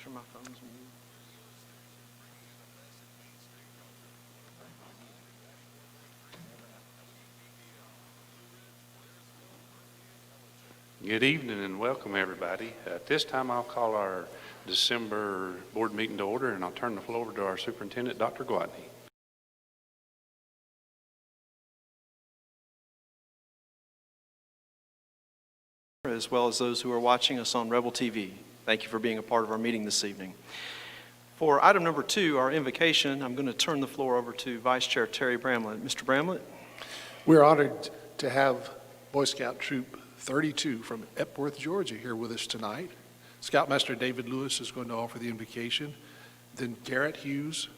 sure my phone's muted. Good evening and welcome, everybody. At this time, I'll call our December board meeting to order, and I'll turn the floor over to our superintendent, Dr. Gwadney. As well as those who are watching us on Rebel TV. Thank you for being a part of our meeting this evening. For item number 2, our invocation, I'm going to turn the floor over to Vice Chair Terry Bramlett. Mr. Bramlett. We're honored to have Boy Scout Troop 32 from Epworth, Georgia here with us tonight. Scoutmaster David Lewis is going to offer the invocation. Then Garrett Hughes,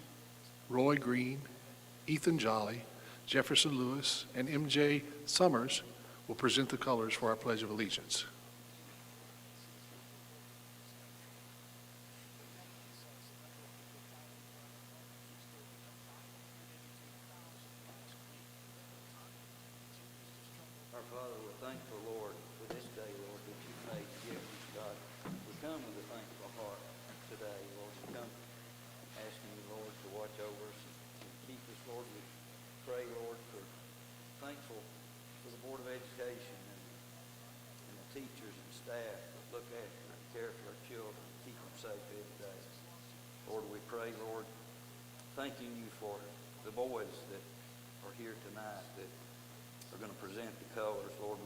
Roy Green, Ethan Jolly, Jefferson Lewis, and MJ Summers will present the colors for our Pledge of Allegiance. Our Father, we're thankful, Lord, for this day, Lord, that you've made gifts, God. We come with a thankful heart today, Lord. We come asking you, Lord, to watch over us and keep us, Lord. We pray, Lord, thankful for the Board of Education and the teachers and staff that look after and care for our children and keep them safe every day. Lord, we pray, Lord, thanking you for the boys that are here tonight that are going to present the colors. Lord,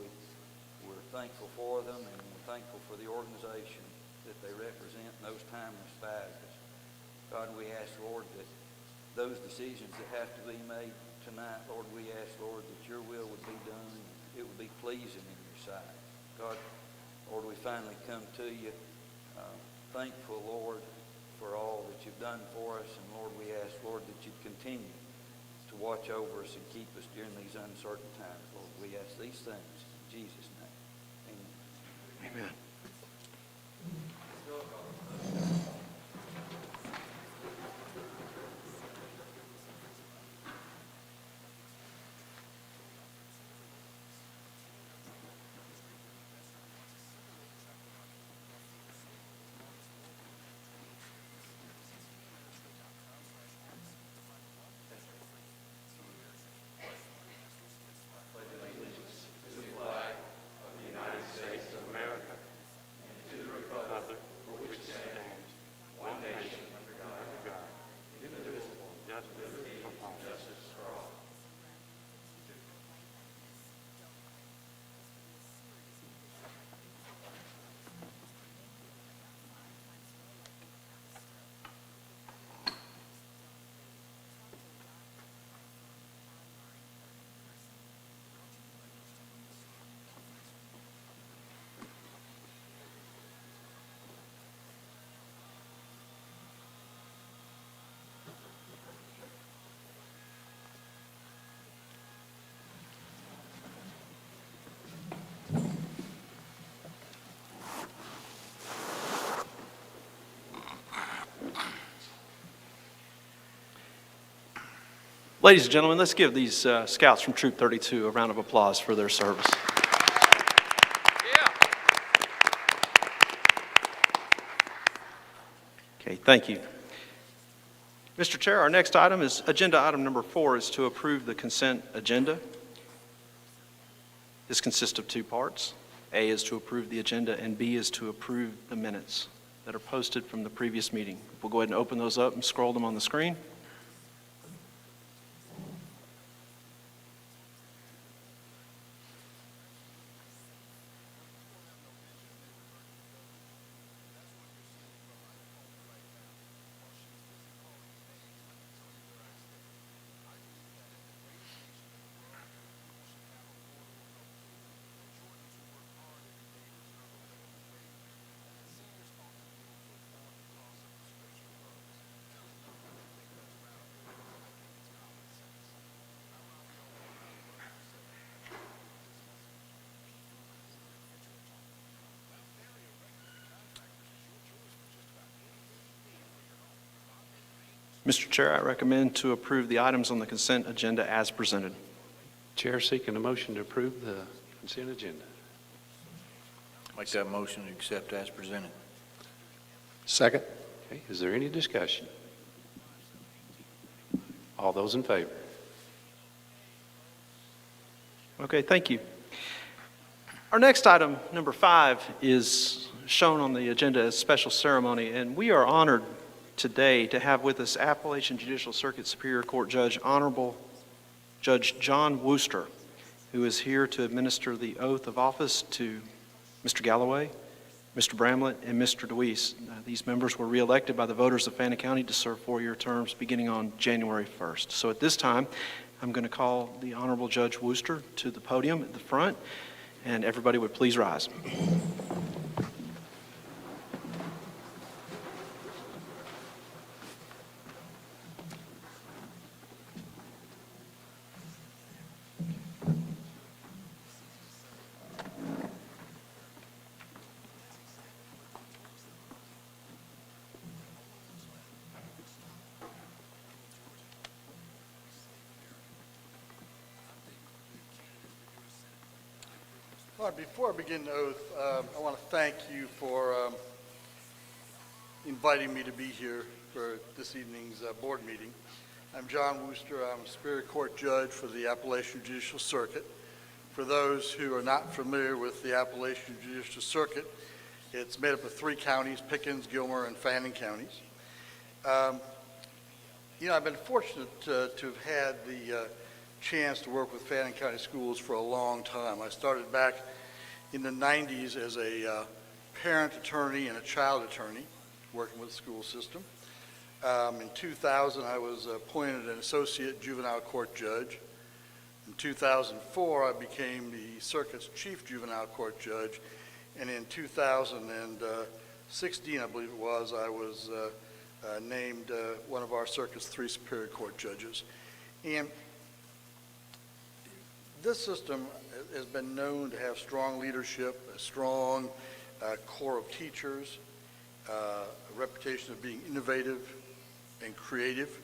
we're thankful for them, and we're thankful for the organization that they represent in those timeless values. God, we ask, Lord, that those decisions that have to be made tonight, Lord, we ask, Lord, that your will would be done and it would be pleasing in your sight. God, Lord, we finally come to you thankful, Lord, for all that you've done for us. And Lord, we ask, Lord, that you'd continue to watch over us and keep us during these uncertain times. Lord, we ask these things in Jesus' name. Amen. Amen. Ladies and gentlemen, let's give these scouts from Troop 32 a round of applause for their service. Yeah. Okay, thank you. Mr. Chair, our next item is agenda item number 4 is to approve the consent agenda. This consists of 2 parts. A is to approve the agenda, and B is to approve the minutes that are posted from the previous meeting. We'll go ahead and open those up and scroll them on the screen. Mr. Chair, I recommend to approve the items on the consent agenda as presented. Chair seeking a motion to approve the consent agenda. Make that motion to accept as presented. Second. Okay, is there any discussion? All those in favor? Okay, thank you. Our next item, number 5, is shown on the agenda as special ceremony, and we are honored today to have with us Appalachian Judicial Circuit Superior Court Judge, Honorable Judge John Wooster, who is here to administer the oath of office to Mr. Galloway, Mr. Bramlett, and Mr. DeWeese. These members were re-elected by the voters of Fannin County to serve 4-year terms beginning on January 1st. So at this time, I'm going to call the Honorable Judge Wooster to the podium at the front, and everybody would please rise. All right, before I begin the oath, I want to thank you for inviting me to be here for this evening's board meeting. I'm John Wooster. I'm a Superior Court Judge for the Appalachian Judicial Circuit. For those who are not familiar with the Appalachian Judicial Circuit, it's made up of 3 counties, Pickens, Gilmer, and Fannin counties. I've been fortunate to have had the chance to work with Fannin County Schools for a long time. I started back in the 90s as a parent attorney and a child attorney working with the school system. In 2000, I was appointed an associate juvenile court judge. In 2004, I became the circuit's chief juvenile court judge. And in 2016, I believe it was, I was named one of our circuit's 3 superior court judges. And this system has been known to have strong leadership, a strong core of teachers, a reputation of being innovative and creative.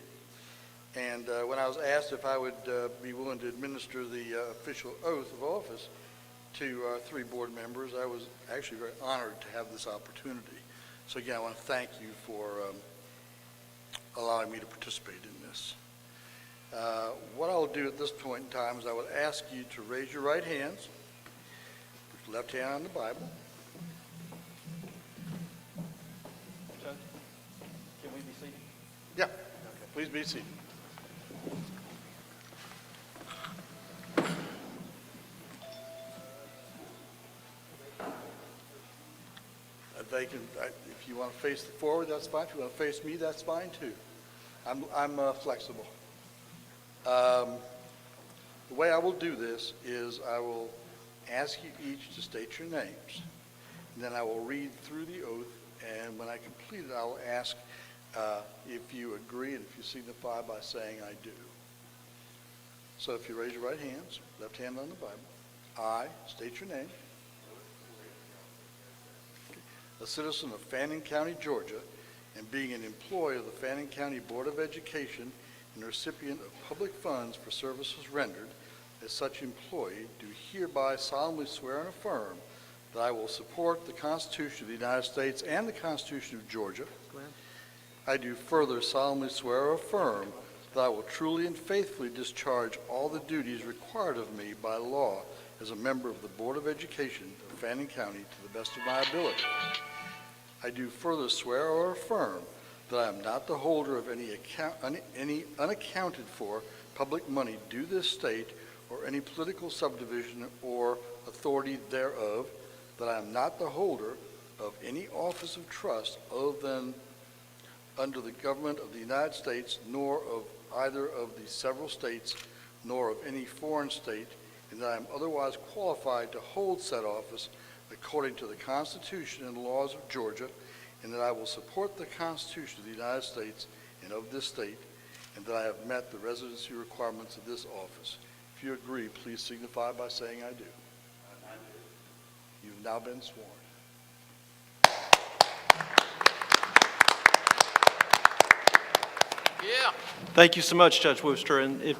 And when I was asked if I would be willing to administer the official oath of office to our 3 board members, I was actually very honored to have this opportunity. So again, I want to thank you for allowing me to participate in this. What I'll do at this point in time is I would ask you to raise your right hands, put your left hand on the Bible. Judge, can we be seated? Yeah, please be seated. If you want to face forward, that's fine. If you want to face me, that's fine too. I'm flexible. The way I will do this is I will ask you each to state your names, and then I will read through the oath, and when I complete it, I will ask if you agree and if you signify by saying I do. So if you raise your right hands, left hand on the Bible, I state your name, a citizen of Fannin County, Georgia, and being an employee of the Fannin County Board of Education and recipient of public funds for services rendered, as such employee, do hereby solemnly swear and affirm that I will support the Constitution of the United States and the Constitution of Georgia. I do further solemnly swear or affirm that I will truly and faithfully discharge all the duties required of me by law as a member of the Board of Education of Fannin County to the best of my ability. I do further swear or affirm that I am not the holder of any unaccounted for public money due this state or any political subdivision or authority thereof, that I am not the holder of any office of trust other than under the government of the United States, nor of either of the several states, nor of any foreign state, and that I am otherwise qualified to hold said office according to the Constitution and laws of Georgia, and that I will support the Constitution of the United States and of this state, and that I have met the residency requirements of this office. If you agree, please signify by saying I do. I do. You've now been sworn. Yeah. Thank you so much, Judge Wooster. And if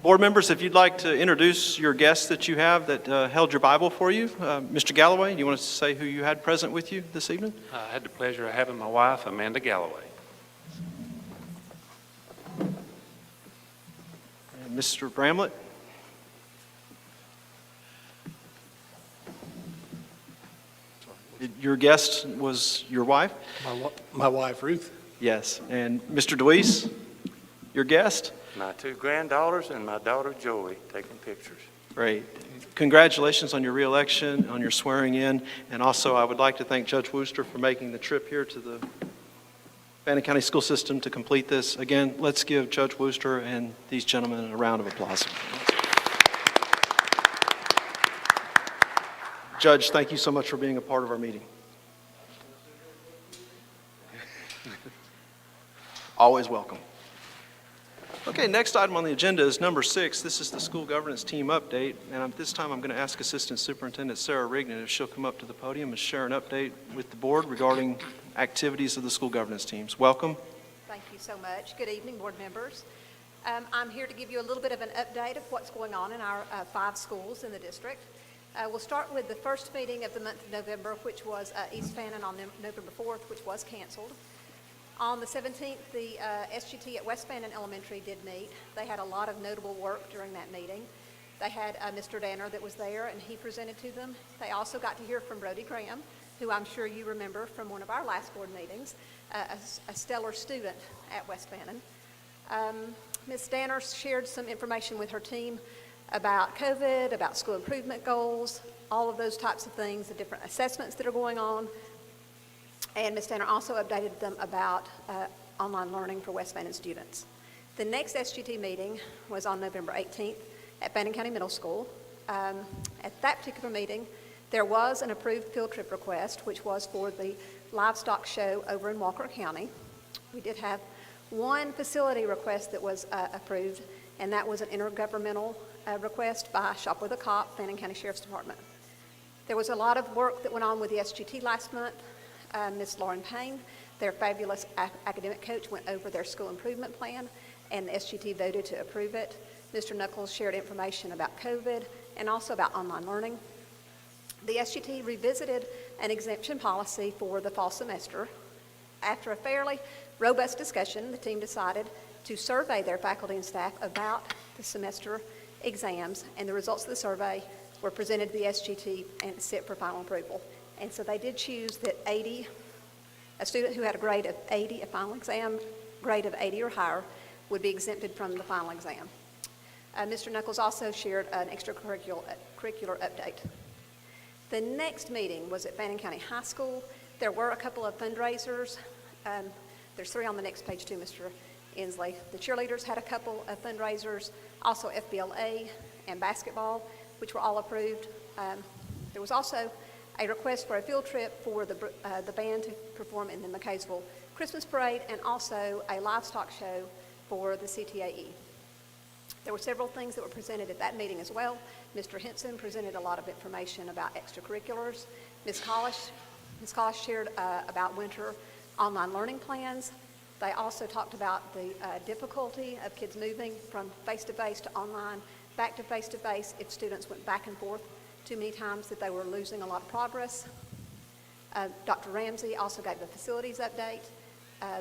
board members, if you'd like to introduce your guests that you have that held your Bible for you, Mr. Galloway, do you want to say who you had present with you this evening? I had the pleasure of having my wife, Amanda Galloway. Mr. Bramlett? Your guest was your wife? My wife, Ruth. Yes. And Mr. Deweese, your guest? My two granddaughters and my daughter Joey taking pictures. Great. Congratulations on your reelection, on your swearing in, and also I would like to thank Judge Wooster for making the trip here to the Fannin County School System to complete this. Again, let's give Judge Wooster and these gentlemen a round of applause. Judge, thank you so much for being a part of our meeting. Always welcome. Okay, next item on the agenda is number 6. This is the school governance team update. And at this time, I'm going to ask Assistant Superintendent Sarah Rignan if she'll come up to the podium and share an update with the board regarding activities of the school governance teams. Welcome. Thank you so much. Good evening, board members. I'm here to give you a little bit of an update of what's going on in our 5 schools in the district. We'll start with the first meeting of the month of November, which was East Fannin on November 4th, which was canceled. On the 17th, the SGT at West Fannin Elementary did meet. They had a lot of notable work during that meeting. They had Mr. Danner that was there, and he presented to them. They also got to hear from Brody Graham, who I'm sure you remember from one of our last board meetings, a stellar student at West Fannin. Ms. Danner shared some information with her team about COVID, about school improvement goals, all of those types of things, the different assessments that are going on. And Ms. Danner also updated them about online learning for West Fannin students. The next SGT meeting was on November 18th at Fannin County Middle School. At that particular meeting, there was an approved field trip request, which was for the livestock show over in Walker County. We did have one facility request that was approved, and that was an intergovernmental request by Shop with a Cop, Fannin County Sheriff's Department. There was a lot of work that went on with the SGT last month. Ms. Lauren Payne, their fabulous academic coach, went over their school improvement plan, and the SGT voted to approve it. Mr. Knuckles shared information about COVID and also about online learning. The SGT revisited an exemption policy for the fall semester. After a fairly robust discussion, the team decided to survey their faculty and staff about the semester exams, and the results of the survey were presented to the SGT and set for final approval. And so they did choose that a student who had a grade of 80, a final exam grade of 80 or higher, would be exempted from the final exam. Mr. Knuckles also shared an extracurricular update. The next meeting was at Fannin County High School. There were a couple of fundraisers. There's 3 on the next page too, Mr. Inslee. The cheerleaders had a couple of fundraisers, also FBLA and basketball, which were all approved. There was also a request for a field trip for the band to perform in the McKaysville Christmas Parade, and also a livestock show for the CTAE. There were several things that were presented at that meeting as well. Mr. Henson presented a lot of information about extracurriculars. Ms. Collish shared about winter online learning plans. They also talked about the difficulty of kids moving from face-to-face to online, back to face-to-face if students went back and forth too many times, that they were losing a lot of progress. Dr. Ramsey also gave the facilities update.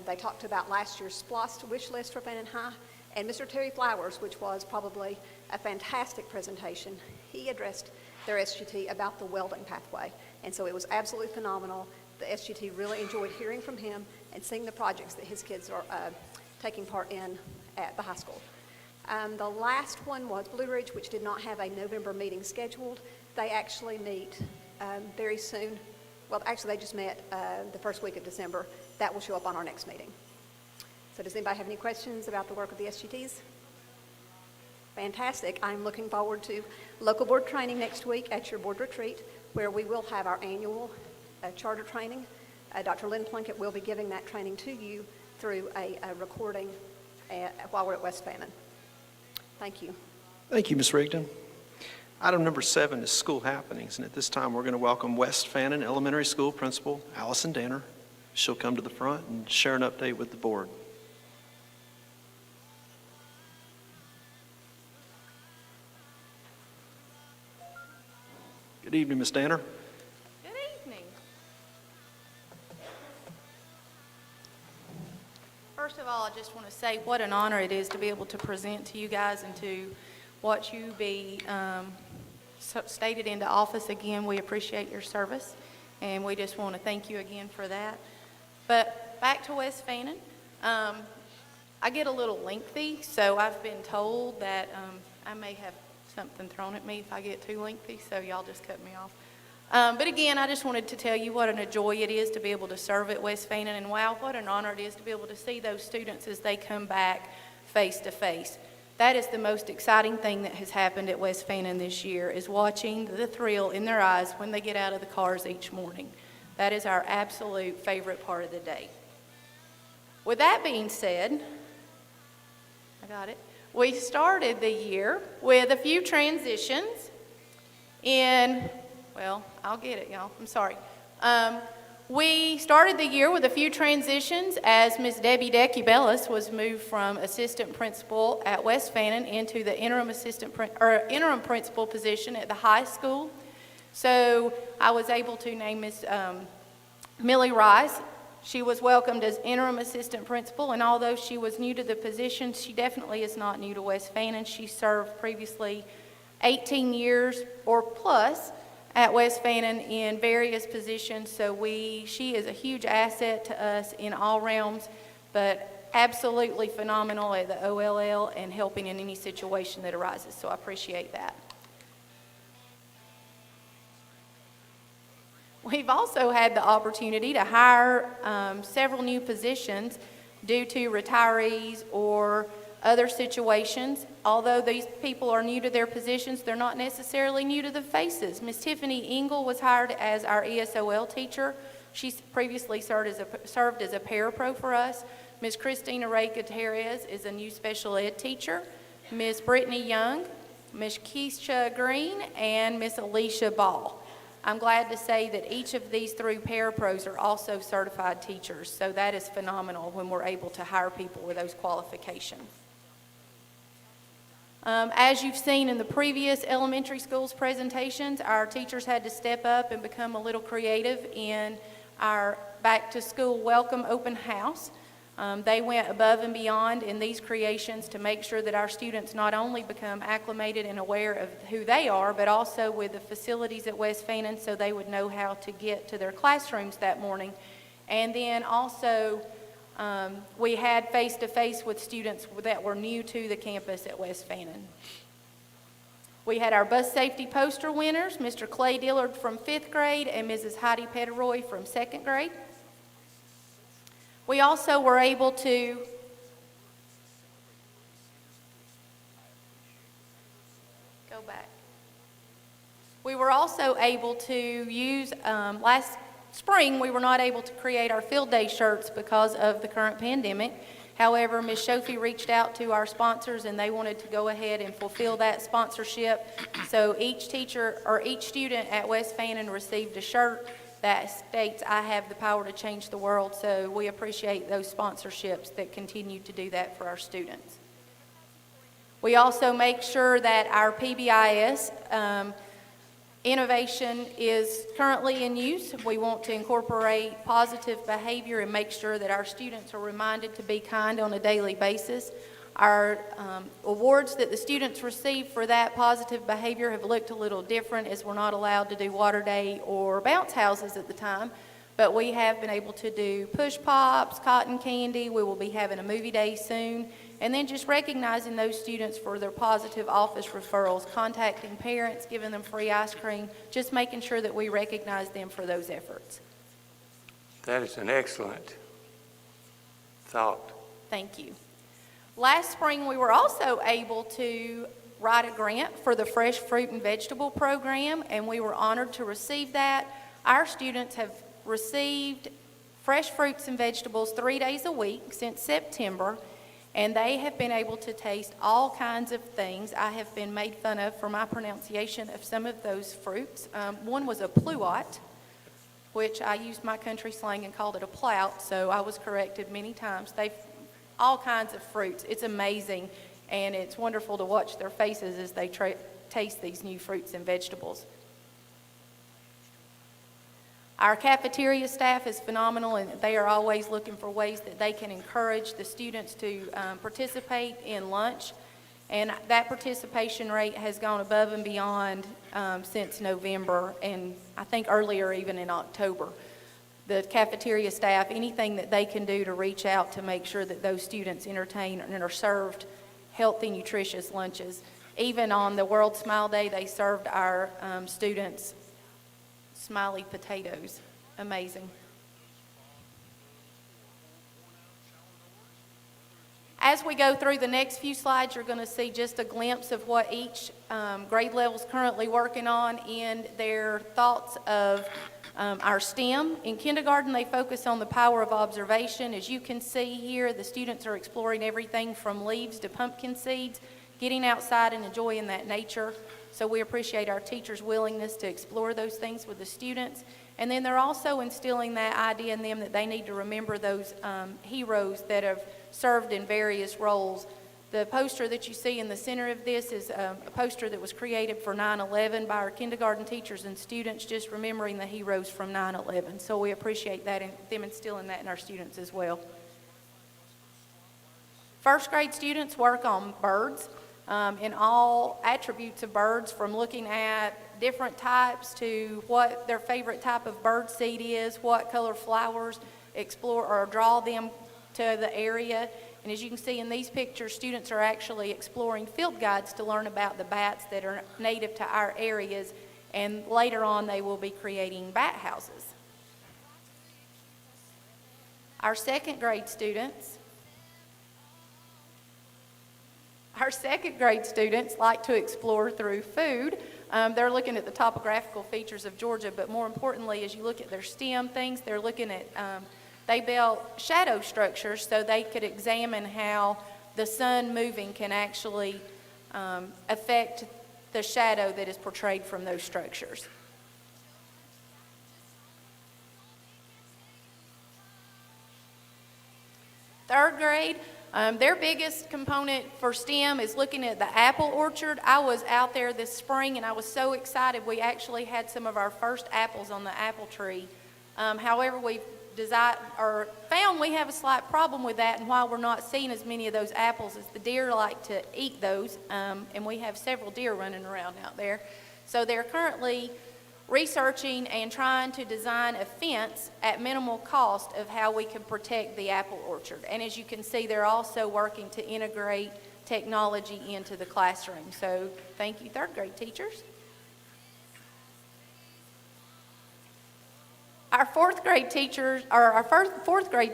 They talked about last year's SPLOST wish list for Fannin High, and Mr. Terry Flowers, which was probably a fantastic presentation. He addressed their SGT about the welding pathway, and so it was absolutely phenomenal. The SGT really enjoyed hearing from him and seeing the projects that his kids are taking part in at the high school. The last one was Blue Ridge, which did not have a November meeting scheduled. They actually meet very soon. Well, actually, they just met the first week of December. That will show up on our next meeting. So does anybody have any questions about the work of the SGTs? Fantastic. I'm looking forward to local board training next week at your board retreat, where we will have our annual charter training. Dr. Lynn Plunkett will be giving that training to you through a recording while we're at West Fannin. Thank you. Thank you, Ms. Rigdon. Item number 7 is school happenings, and at this time we're going to welcome West Fannin Elementary School Principal Allison Danner. She'll come to the front and share an update with the board. Good evening, Ms. Danner. Good evening. First of of all, I just want to say what an honor it is to be able to present to you guys and to watch you be stated into office again. We appreciate your service, and we just want to thank you again for that. But back to West Fannin. I get a little lengthy, so I've been told that I may have something thrown at me if I get too lengthy, so y'all just cut me off. But again, I just wanted to tell you what a joy it is to be able to serve at West Fannin, and wow, what an honor it is to be able to see those students as they come back face to face. That is the most exciting thing that has happened at West Fannin this year, is watching the thrill in their eyes when they get out of the cars each morning. That is our absolute favorite part of the day. With that being said, I got it. We started the year with a few transitions well, I'll get it, y'all. I'm sorry. We started the year with a few transitions as Ms. Debbie Decubellis was moved from assistant principal at West Fannin into the interim principal position at the high school. So I was able to name Ms. Millie Rice. She was welcomed as interim assistant principal, and although she was new to the position, she definitely is not new to West Fannin. She served previously 18 years or plus at West Fannin in various positions, so she is a huge asset to us in all realms, but absolutely phenomenal at the OLL and helping in any situation that arises, so I appreciate that. We've also had the opportunity to hire several new positions due to retirees or other situations. Although these people are new to their positions, they're not necessarily new to the faces. Ms. Tiffany Engel was hired as our ESOL teacher. She previously served as a parapro for us. Ms. Christina Ray Gutierrez is a new special ed teacher. Ms. Brittany Young, Ms. Keisha Green, and Ms. Alicia Ball. I'm glad to say that each of these three parapros are also certified teachers, so that is phenomenal when we're able to hire people with those qualifications. As you've seen in the previous elementary schools presentations, our teachers had to step up and become a little creative in our back-to-school welcome open house. They went above and beyond in these creations to make sure that our students not only become acclimated and aware of who they are, but also with the facilities at West Fannin so they would know how to get to their classrooms that morning. And then also, we had face-to-face with students that were new to the campus at West Fannin. We had our bus safety poster winners, Mr. Clay Dillard from 5th grade and Mrs. Heidi Petteroy from 2nd grade. We also were able to go back. We were also able to use, last spring, we were not able to create our field day shirts because of the current pandemic. However, Ms. Shofie reached out to our sponsors and they wanted to go ahead and fulfill that sponsorship. So each teacher or each student at West Fannin received a shirt that states, "I have the power to change the world." So we appreciate those sponsorships that continue to do that for our students. We also make sure that our PBIS innovation is currently in use. We want to incorporate positive behavior and make sure that our students are reminded to be kind on a daily basis. Our awards that the students receive for that positive behavior have looked a little different as we're not allowed to do water day or bounce houses at the time, but we have been able to do push pops, cotton candy. We will be having a movie day soon, and then just recognizing those students for their positive office referrals, contacting parents, giving them free ice cream, just making sure that we recognize them for those efforts. That is an excellent thought. Thank you. Last spring, we were also able to write a grant for the Fresh Fruit and Vegetable Program, and we were honored to receive that. Our students have received fresh fruits and vegetables 3 days a week since September, and they have been able to taste all kinds of things. I have been made fun of for my pronunciation of some of those fruits. One was a pluot, which I used my country slang and called it a plout, so I was corrected many times. All kinds of fruits. It's amazing, and it's wonderful to watch their faces as they taste these new fruits and vegetables. Our cafeteria staff is phenomenal, and they are always looking for ways that they can encourage the students to participate in lunch. And that participation rate has gone above and beyond since November, and I think earlier even in October. The cafeteria staff, anything that they can do to reach out to make sure that those students entertain and are served healthy, nutritious lunches. Even on the World Smile Day, they served our students smiley potatoes. Amazing. As we go through the next few slides, you're going to see just a glimpse of what each grade level is currently working on and their thoughts of our STEM. In kindergarten, they focus on the power of observation. As you can see here, the students are exploring everything from leaves to pumpkin seeds, getting outside and enjoying that nature. So we appreciate our teachers' willingness to explore those things with the students. And then they're also instilling that idea in them that they need to remember those heroes that have served in various roles. The poster that you see in the center of this is a poster that was created for 9/11 by our kindergarten teachers and students, just remembering the heroes from 9/11. So we appreciate that and them instilling that in our students as well. First grade students work on birds and all attributes of birds, from looking at different types to what their favorite type of bird seed is, what color flowers, explore or draw them to the area. And as you can see in these pictures, students are actually exploring field guides to learn about the bats that are native to our areas, and later on they will be creating bat houses. Our second grade students like to explore through food. They're looking at the topographical features of Georgia, but more importantly, as you look at their STEM things, they're looking at, they built shadow structures so they could examine how the sun moving can actually affect the shadow that is portrayed from those structures. Third grade, their biggest component for STEM is looking at the apple orchard. I was out there this spring and I was so excited. We actually had some of our first apples on the apple tree. However, we found we have a slight problem with that, and while we're not seeing as many of those apples as the deer like to eat those, and we have several deer running around out there. So they're currently researching and trying to design a fence at minimal cost of how we can protect the apple orchard. And as you can see, they're also working to integrate technology into the classroom. So thank you, third grade teachers. Our fourth grade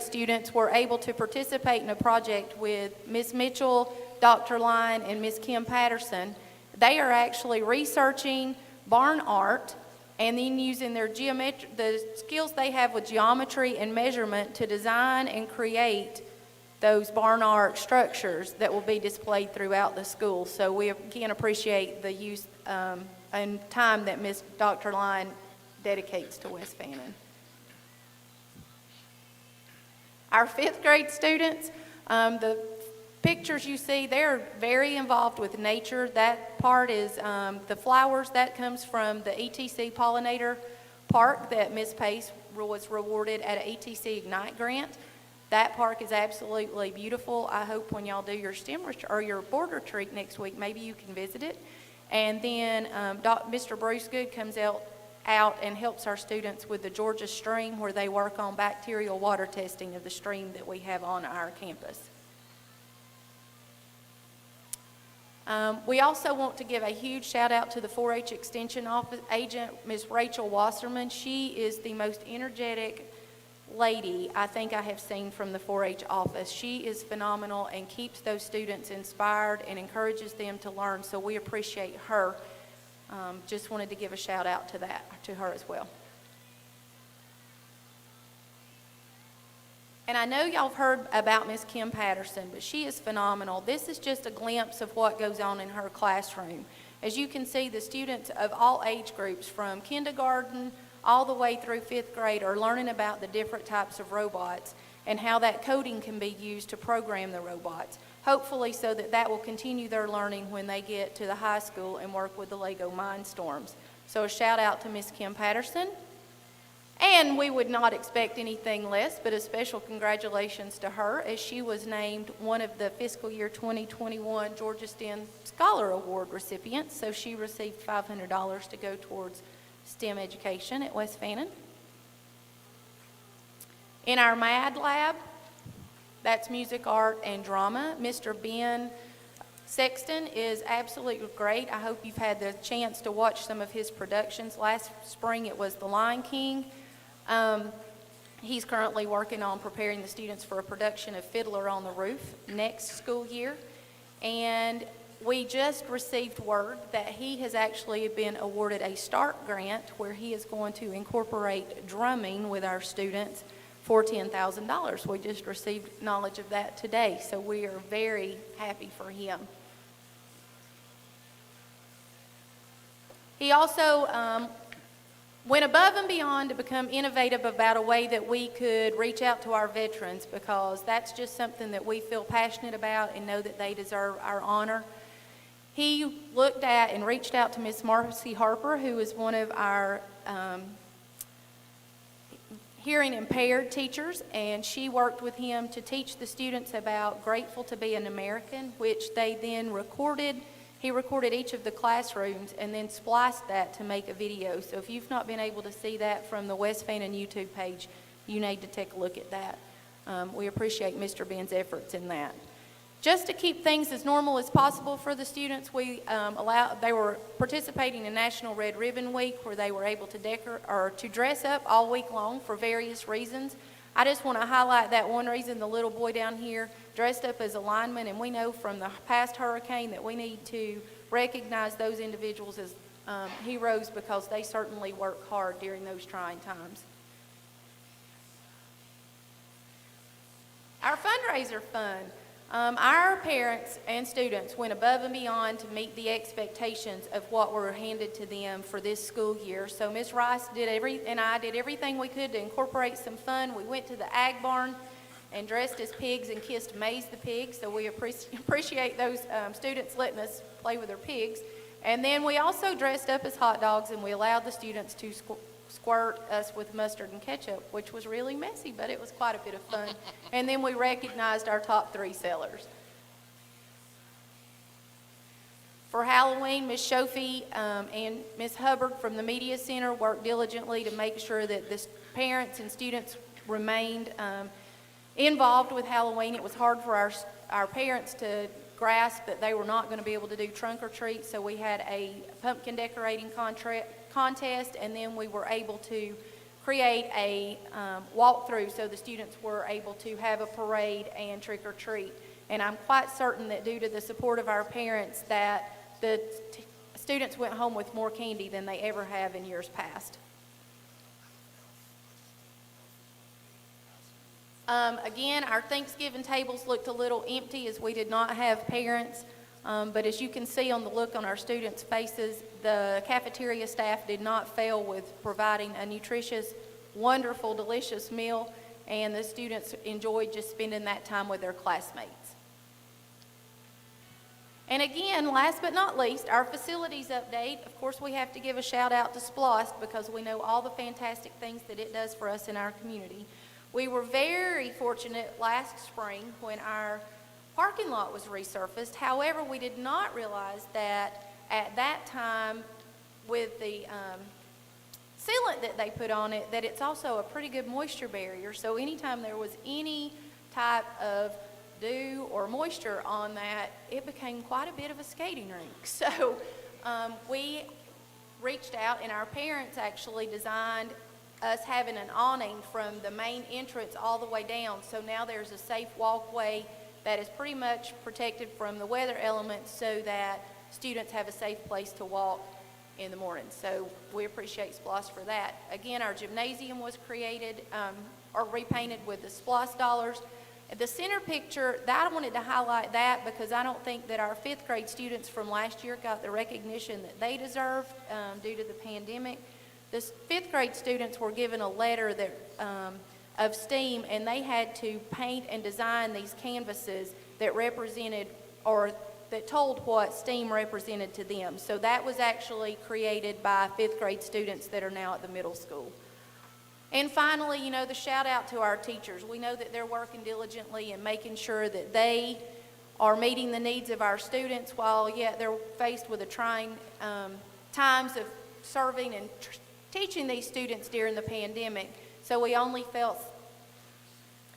students were able to participate in a project with Ms. Mitchell, Dr. Line, and Ms. Kim Patterson. They are actually researching barn art and then using the skills they have with geometry and measurement to design and create those barn art structures that will be displayed throughout the school. So we again appreciate the use and time that Dr. Line dedicates to West Fannin. Our fifth grade students, the pictures you see, they're very involved with nature. That part is the flowers. That comes from the ETC Pollinator Park that Ms. Pace was rewarded at an ETC Ignite grant. That park is absolutely beautiful. I hope when y'all do your STEM or your board retreat next week, maybe you can visit it. And then Mr. Bruce Good comes out and helps our students with the Georgia Stream, where they work on bacterial water testing of the stream that we have on our campus. We also want to give a huge shout out to the 4-H Extension Office agent, Ms. Rachel Wasserman. She is the most energetic lady I think I have seen from the 4-H office. She is phenomenal and keeps those students inspired and encourages them to learn, so we appreciate her. Just wanted to give a shout out to her as well. And I know y'all have heard about Miss Kim Patterson, but she is phenomenal. This is just a glimpse of what goes on in her classroom. As you can see, the students of all age groups, from kindergarten all the way through 5th grade, are learning about the different types of robots and how that coding can be used to program the robots. Hopefully so that will continue their learning when they get to the high school and work with the Lego Mindstorms. So a shout out to Miss Kim Patterson. And we would not expect anything less, but a special congratulations to her as she was named one of the fiscal year 2021 Georgia STEM Scholar Award recipients. So she received $500 to go towards STEM education at West Fannin. In our MAD lab, that's music, art, and drama, Mr. Ben Sexton is absolutely great. I hope you've had the chance to watch some of his productions. Last spring it was The Lion King. He's currently working on preparing the students for a production of Fiddler on the Roof next school year. And we just received word that he has actually been awarded a START grant where he is going to incorporate drumming with our students for $10,000. We just received knowledge of that today, so we are very happy for him. He also went above and beyond to become innovative about a way that we could reach out to our veterans, because that's just something that we feel passionate about and know that they deserve our honor. He looked at and reached out to Miss Marcy Harper, who is one of our hearing impaired teachers, and she worked with him to teach the students about Grateful to be an American, which they then recorded. He recorded each of the classrooms and then spliced that to make a video. So if you've not been able to see that from the West Fannin YouTube page, you need to take a look at that. We appreciate Mr. Ben's efforts in that. Just to keep things as normal as possible for the students, they were participating in National Red Ribbon Week, where they were able to dress up all week long for various reasons. I just want to highlight that one reason. The little boy down here dressed up as a lineman, and we know from the past hurricane that we need to recognize those individuals as heroes, because they certainly work hard during those trying times. Our Fundraiser Fun. Our parents and students went above and beyond to meet the expectations of what were handed to them for this school year. So Ms. Rice and I did everything we could to incorporate some fun. We went to the Ag Barn and dressed as pigs and kissed Maze the pig. So we appreciate those students letting us play with their pigs. And then we also dressed up as hot dogs, and we allowed the students to squirt us with mustard and ketchup, which was really messy, but it was quite a bit of fun. And then we recognized our top 3 sellers. For Halloween, Ms. Shofie and Ms. Hubbard from the Media Center worked diligently to make sure that the parents and students remained involved with Halloween. It was hard for our parents to grasp that they were not going to be able to do trunk or treat, so we had a pumpkin decorating contest, and then we were able to create a walkthrough so the students were able to have a parade and trick or treat. And I'm quite certain that due to the support of our parents that the students went home with more candy than they ever have in years past. Again, our Thanksgiving tables looked a little empty as we did not have parents, but as you can see on the look on our students' faces, the cafeteria staff did not fail with providing a nutritious, wonderful, delicious meal, and the students enjoyed just spending that time with their classmates. And again, last but not least, our facilities update. Of course, we have to give a shout out to SPLOST because we know all the fantastic things that it does for us in our community. We were very fortunate last spring when our parking lot was resurfaced. However, we did not realize that at that time with the sealant that they put on it, that it's also a pretty good moisture barrier. So anytime there was any type of dew or moisture on that, it became quite a bit of a skating rink. So we reached out, and our parents actually designed us having an awning from the main entrance all the way down. So now there's a safe walkway that is pretty much protected from the weather elements so that students have a safe place to walk in the morning. So we appreciate SPLOST for that. Again, our gymnasium was created or repainted with the SPLOST dollars. The center picture, I wanted to highlight that because I don't think that our 5th grade students from last year got the recognition that they deserved due to the pandemic. The 5th grade students were given a letter that, of STEAM, and they had to paint and design these canvases that represented or that told what STEAM represented to them. So that was actually created by 5th grade students that are now at the middle school. And finally, you know, the shout out to our teachers. We know that they're working diligently and making sure that they are meeting the needs of our students while yet they're faced with the trying times of serving and teaching these students during the pandemic. So we only felt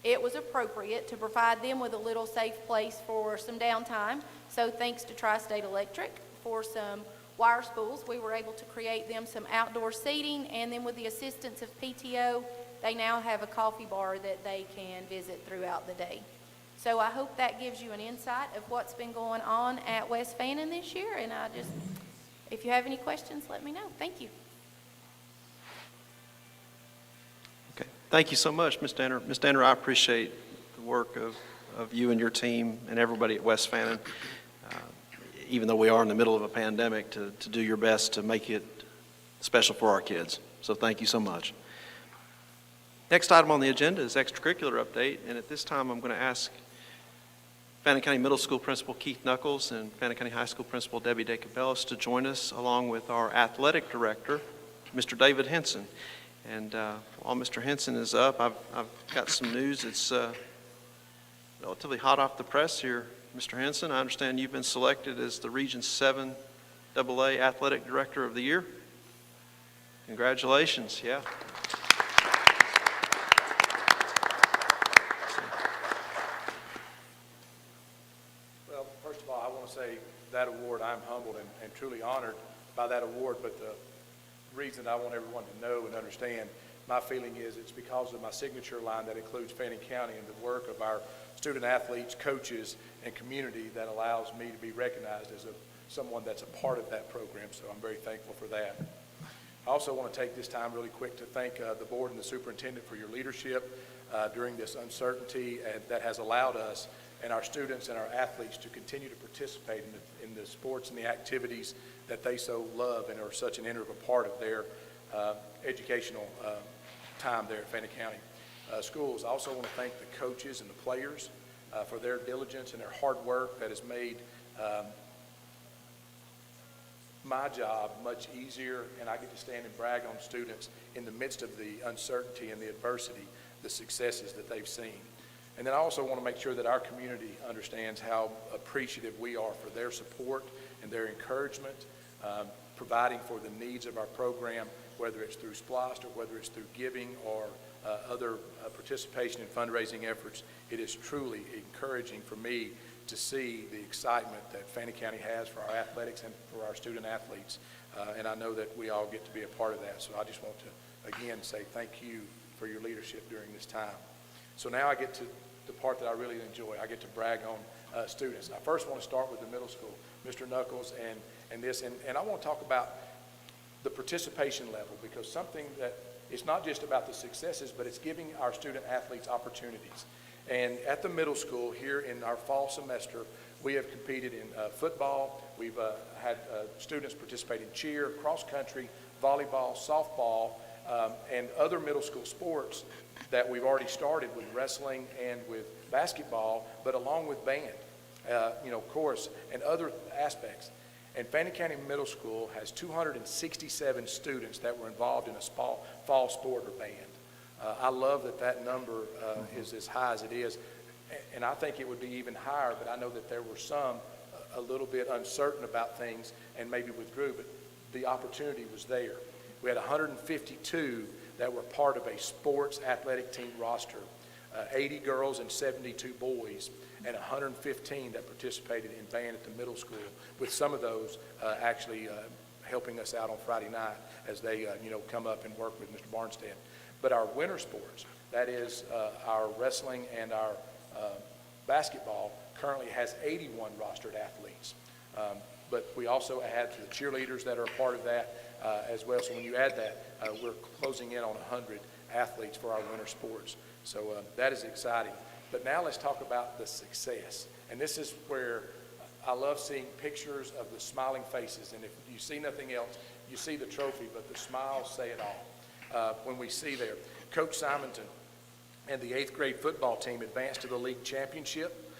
it was appropriate to provide them with a little safe place for some downtime. So thanks to Tri-State Electric for some wire spools, we were able to create them some outdoor seating, and then with the assistance of PTO, they now have a coffee bar that they can visit throughout the day. So I hope that gives you an insight of what's been going on at West Fannin this year, and if you have any questions, let me know. Thank you. Okay. Thank you so much, Ms. Danner. Ms. Danner, I appreciate the work of you and your team and everybody at West Fannin, even though we are in the middle of a pandemic, to do your best to make it special for our kids. So thank you so much. Next item on the agenda is extracurricular update, and at this time I'm going to ask Fannin County Middle School Principal Keith Knuckles and Fannin County High School Principal Debbie DeCabellis to join us, along with our Athletic Director, Mr. David Henson. And while Mr. Henson is up, I've got some news. It's relatively hot off the press here. Mr. Henson, I understand you've been selected as the Region 7 AA Athletic Director of the Year. Congratulations, yeah. Well, first of all, I want to say that award, I'm humbled and truly honored by that award, but the reason I want everyone to know and understand, my feeling is it's because of my signature line that includes Fannin County and the work of our student athletes, coaches, and community that allows me to be recognized as someone that's a part of that program, so I'm very thankful for that. I also want to take this time really quick to thank the board and the superintendent for your leadership during this uncertainty that has allowed us and our students and our athletes to continue to participate in the sports and the activities that they so love and are such an integral part of their educational time there at Fannin County schools. I also want to thank the coaches and the players for their diligence and their hard work that has made my job much easier, and I get to stand and brag on students in the midst of the uncertainty and the adversity, the successes that they've seen. And then I also want to make sure that our community understands how appreciative we are for their support and their encouragement, providing for the needs of our program, whether it's through SPLOST or whether it's through giving or other participation in fundraising efforts. It is truly encouraging for me to see the excitement that Fannin County has for our athletics and for our student athletes. And I know that we all get to be a part of that. So I just want to, again, say thank you for your leadership during this time. So now I get to the part that I really enjoy. I get to brag on students. I first want to start with the middle school, Mr. Knuckles and this. And I want to talk about the participation level, because something that it's not just about the successes, but it's giving our student athletes opportunities. And at the middle school here in our fall semester, we have competed in football. We've had students participate in cheer, cross country, volleyball, softball, and other middle school sports that we've already started with wrestling and with basketball, but along with band, chorus and other aspects. And Fannin County Middle School has 267 students that were involved in a fall sport or band. I love that number is as high as it is, and I think it would be even higher, but I know that there were some a little bit uncertain about things and maybe withdrew, but the opportunity was there. We had 152 that were part of a sports athletic team roster, 80 girls and 72 boys, and 115 that participated in band at the middle school, with some of those actually helping us out on Friday night as they come up and work with Mr. Barnstead. But our winter sports, that is our wrestling and our basketball, currently has 81 rostered athletes. But we also add to the cheerleaders that are a part of that as well. So when you add that, we're closing in on 100 athletes for our winter sports. So that is exciting. But now let's talk about the success. And this is where I love seeing pictures of the smiling faces. And if you see nothing else, you see the trophy, but the smiles say it all. When we see there, Coach Simonton and the 8th grade football team advanced to the league championship,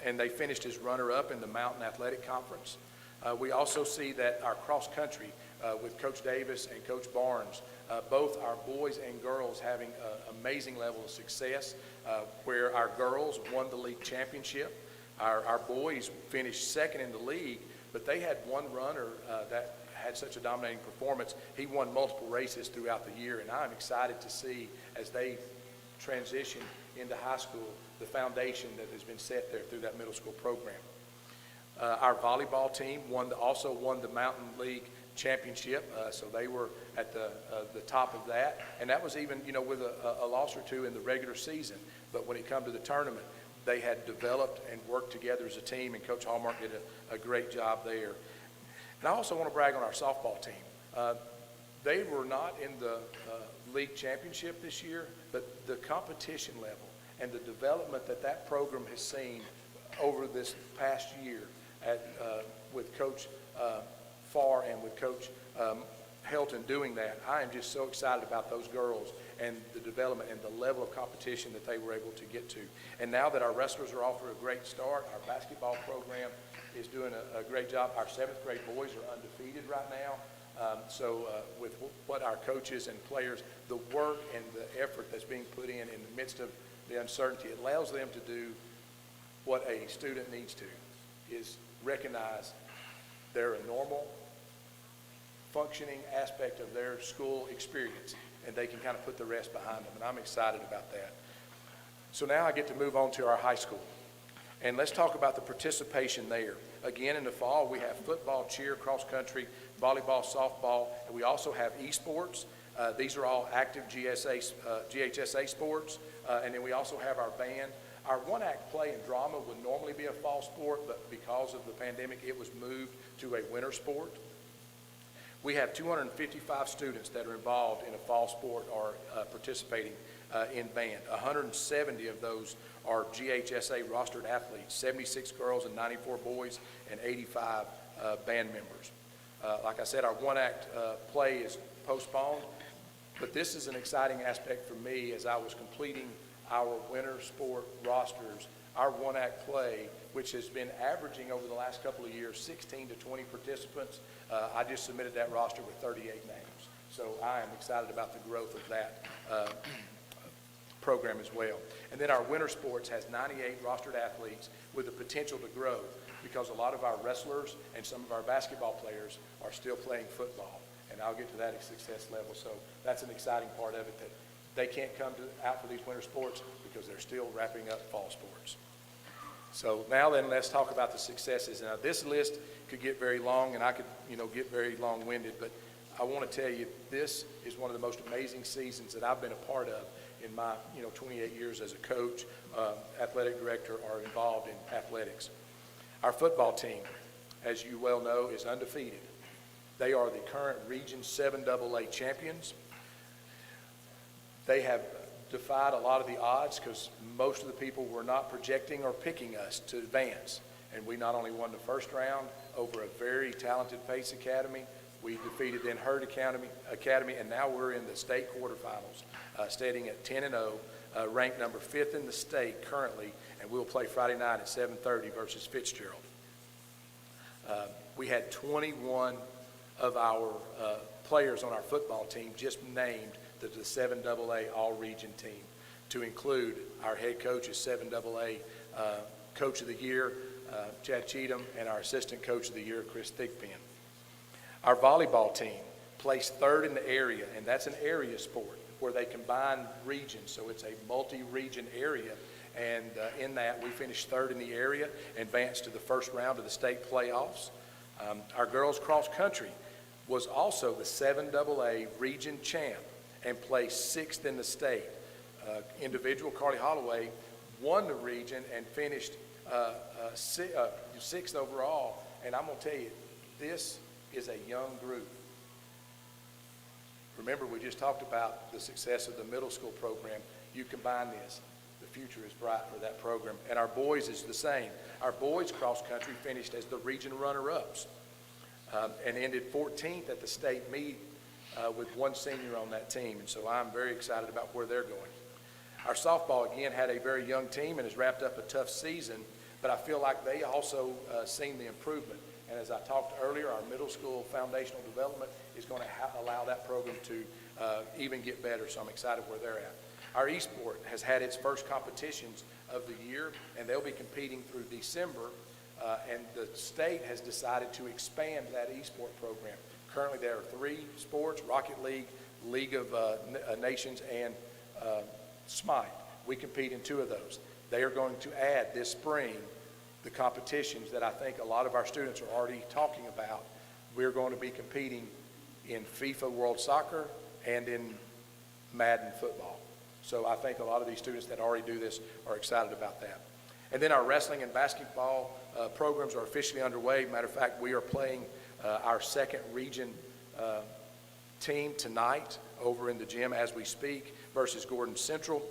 and they finished as runner-up in the Mountain Athletic Conference. We also see that our cross country with Coach Davis and Coach Barnes, both our boys and girls having an amazing level of success, where our girls won the league championship. Our boys finished second in the league, but they had one runner that had such a dominating performance. He won multiple races throughout the year, and I'm excited to see, as they transition into high school, the foundation that has been set there through that middle school program. Our volleyball team also won the Mountain League championship, so they were at the top of that, and that was even, with a loss or two in the regular season. But when it come to the tournament, they had developed and worked together as a team, and Coach Hallmark did a great job there. And I also want to brag on our softball team. They were not in the league championship this year, but the competition level and the development that program has seen over this past year with Coach Farr and with Coach Helton doing that, I am just so excited about those girls and the development and the level of competition that they were able to get to. And now that our wrestlers are off to a great start, our basketball program is doing a great job. Our 7th grade boys are undefeated right now. So with what our coaches and players, the work and the effort that's being put in the midst of the uncertainty, it allows them to do what a student needs to, is recognize they're a normal, functioning aspect of their school experience, and they can kind of put the rest behind them, and I'm excited about that. So now I get to move on to our high school, and let's talk about the participation there. Again, in the fall, we have football, cheer, cross country, volleyball, softball, and we also have esports. These are all active GHSA sports, and then we also have our band. Our one-act play and drama would normally be a fall sport, but because of the pandemic, it was moved to a winter sport. We have 255 students that are involved in a fall sport or participating in band. 170 of those are GHSA rostered athletes, 76 girls and 94 boys, and 85 band members. Like I said, our one-act play is postponed, but this is an exciting aspect for me as I was completing our winter sport rosters. Our one-act play, which has been averaging over the last couple of years 16 to 20 participants, I just submitted that roster with 38 names. So I am excited about the growth of that program as well. And then our winter sports has 98 rostered athletes with the potential to grow, because a lot of our wrestlers and some of our basketball players are still playing football. And I'll get to that at success level. So that's an exciting part of it, that they can't come out for these winter sports because they're still wrapping up fall sports. So now then, let's talk about the successes. Now this list could get very long, and I could get very long-winded, but I want to tell you, this is one of the most amazing seasons that I've been a part of in my 28 years as a coach, athletic director, or involved in athletics. Our football team, as you well know, is undefeated. They are the current Region 7 AA champions. They have defied a lot of the odds because most of the people were not projecting or picking us to advance. And we not only won the first round over a very talented Pace Academy, we defeated then Hurd Academy, and now we're in the state quarterfinals, standing at 10-0, ranked number 5th in the state currently, and we'll play Friday night at 7:30 versus Fitzgerald. We had 21 of our players on our football team just named the 7AA All-Region team, to include our head coach is 7AA Coach of the Year, Chad Cheatham, and our Assistant Coach of the Year, Chris Thigpen. Our volleyball team placed 3rd in the area, and that's an area sport where they combine regions, so it's a multi-region area, and in that we finished 3rd in the area and advanced to the first round of the state playoffs. Our girls cross country was also the 7AA region champ and placed 6th in the state. Individual, Carly Holloway, won the region and finished 6th overall. And I'm going to tell you, this is a young group. Remember, we just talked about the success of the middle school program. You combine this, the future is bright for that program. And our boys is the same. Our boys cross country finished as the region runner-ups and ended 14th at the state meet with one senior on that team. And so I'm very excited about where they're going. Our softball, again, had a very young team and has wrapped up a tough season, but I feel like they also seen the improvement. And as I talked earlier, our middle school foundational development is going to allow that program to even get better, so I'm excited where they're at. Our eSport has had its first competitions of the year, and they'll be competing through December, and the state has decided to expand that eSport program. Currently, there are 3 sports: Rocket League, League of Nations, and Smite. We compete in 2 of those. They are going to add this spring the competitions that I think a lot of our students are already talking about. We're going to be competing in FIFA World Soccer and in Madden football. So I think a lot of these students that already do this are excited about that. And then our wrestling and basketball programs are officially underway. Matter of fact, we are playing our second region team tonight over in the gym as we speak versus Gordon Central.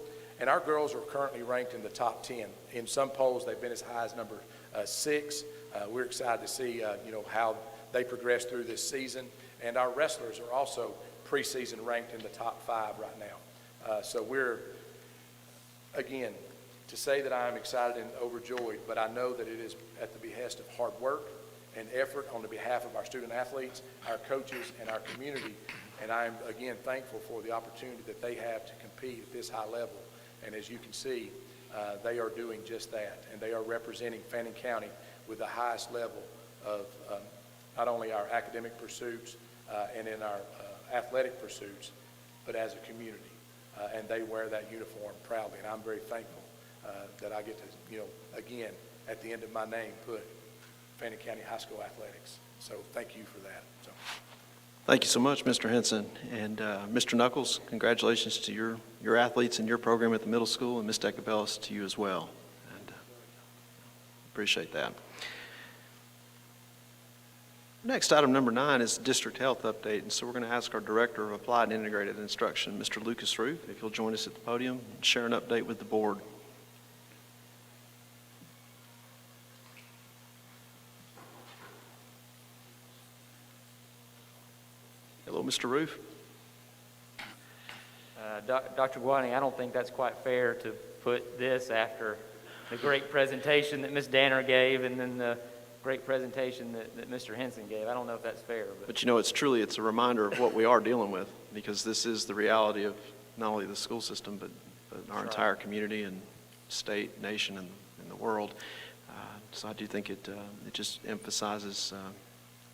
And our girls are currently ranked in the top 10. In some polls, they've been as high as number 6. We're excited to see, how they progress through this season. And our wrestlers are also preseason ranked in the top 5 right now. So we're, again, to say that I'm excited and overjoyed, but I know that it is at the behest of hard work and effort on the behalf of our student athletes, our coaches, and our community. And I'm, again, thankful for the opportunity that they have to compete at this high level. And as you can see, they are doing just that. And they are representing Fannin County with the highest level of not only our academic pursuits and in our athletic pursuits, but as a community. And they wear that uniform proudly. And I'm very thankful that I get to, again, at the end of my name, put Fannin County High School Athletics. So thank you for that. So. Thank you so much, Mr. Henson. And Mr. Knuckles, congratulations to your athletes and your program at the middle school, and Ms. Decabellis to you as well. And appreciate that. Next, item number 9 is district health update. And so we're going to ask our Director of Applied and Integrated Instruction, Mr. Lucas Roof, if he'll join us at the podium and share an update with the board. Hello, Mr. Roof. Dr. Guadney, I don't think that's quite fair to put this after the great presentation that Ms. Danner gave and then the great presentation that Mr. Henson gave. I don't know if that's fair. But it's a reminder of what we are dealing with, because this is the reality of not only the school system, but our entire community and state, nation, and the world. So I do think it just emphasizes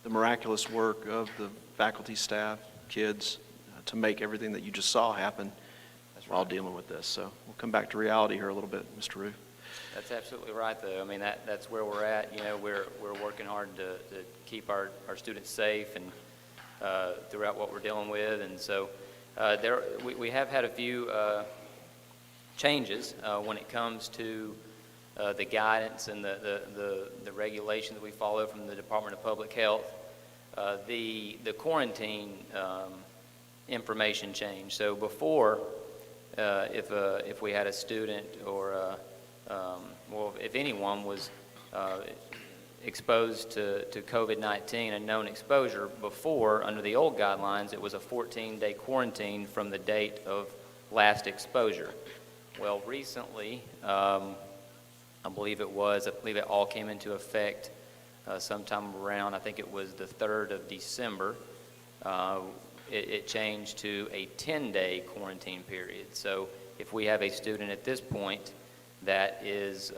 the miraculous work of the faculty, staff, kids, to make everything that you just saw happen while dealing with this. So we'll come back to reality here a little bit, Mr. Roof. That's absolutely right, though. I mean, that's where we're at. We're working hard to keep our students safe and throughout what we're dealing with. And so we have had a few changes when it comes to the guidance and the regulations that we follow from the Department of Public Health. The quarantine information change. So before, if we had a student or if anyone was exposed to COVID-19, a known exposure, before, under the old guidelines, it was a 14-day quarantine from the date of last exposure. Well, recently, I believe it all came into effect sometime around, I think it was the 3rd of December. It changed to a 10-day quarantine period. So if we have a student at this point that is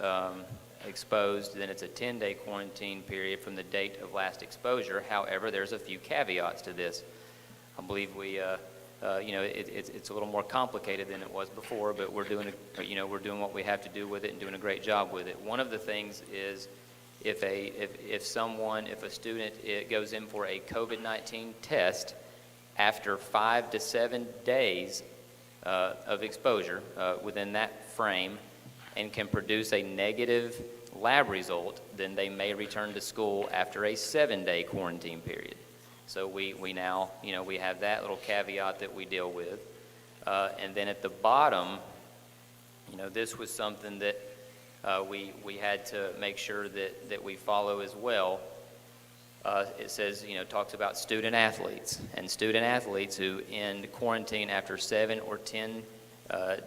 exposed, then it's a 10-day quarantine period from the date of last exposure. However, there's a few caveats to this. I believe it's a little more complicated than it was before, but we're doing what we have to do with it and doing a great job with it. One of the things is if a student goes in for a COVID-19 test after 5 to 7 days of exposure within that frame and can produce a negative lab result, then they may return to school after a 7-day quarantine period. So we now, we have that little caveat that we deal with. And then at the bottom, this was something that we had to make sure that we follow as well. It says, talks about student athletes. And student athletes who end quarantine after 7 or 10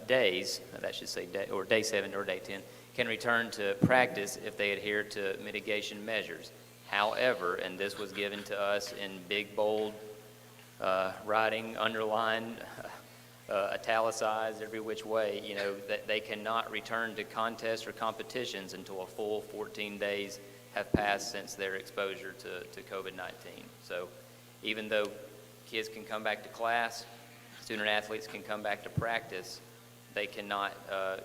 days, that should say day 7 or day 10, can return to practice if they adhere to mitigation measures. However, and this was given to us in big, bold writing, underlined, italicized, every which way, that they cannot return to contests or competitions until a full 14 days have passed since their exposure to COVID-19. So even though kids can come back to class, student athletes can come back to practice, they cannot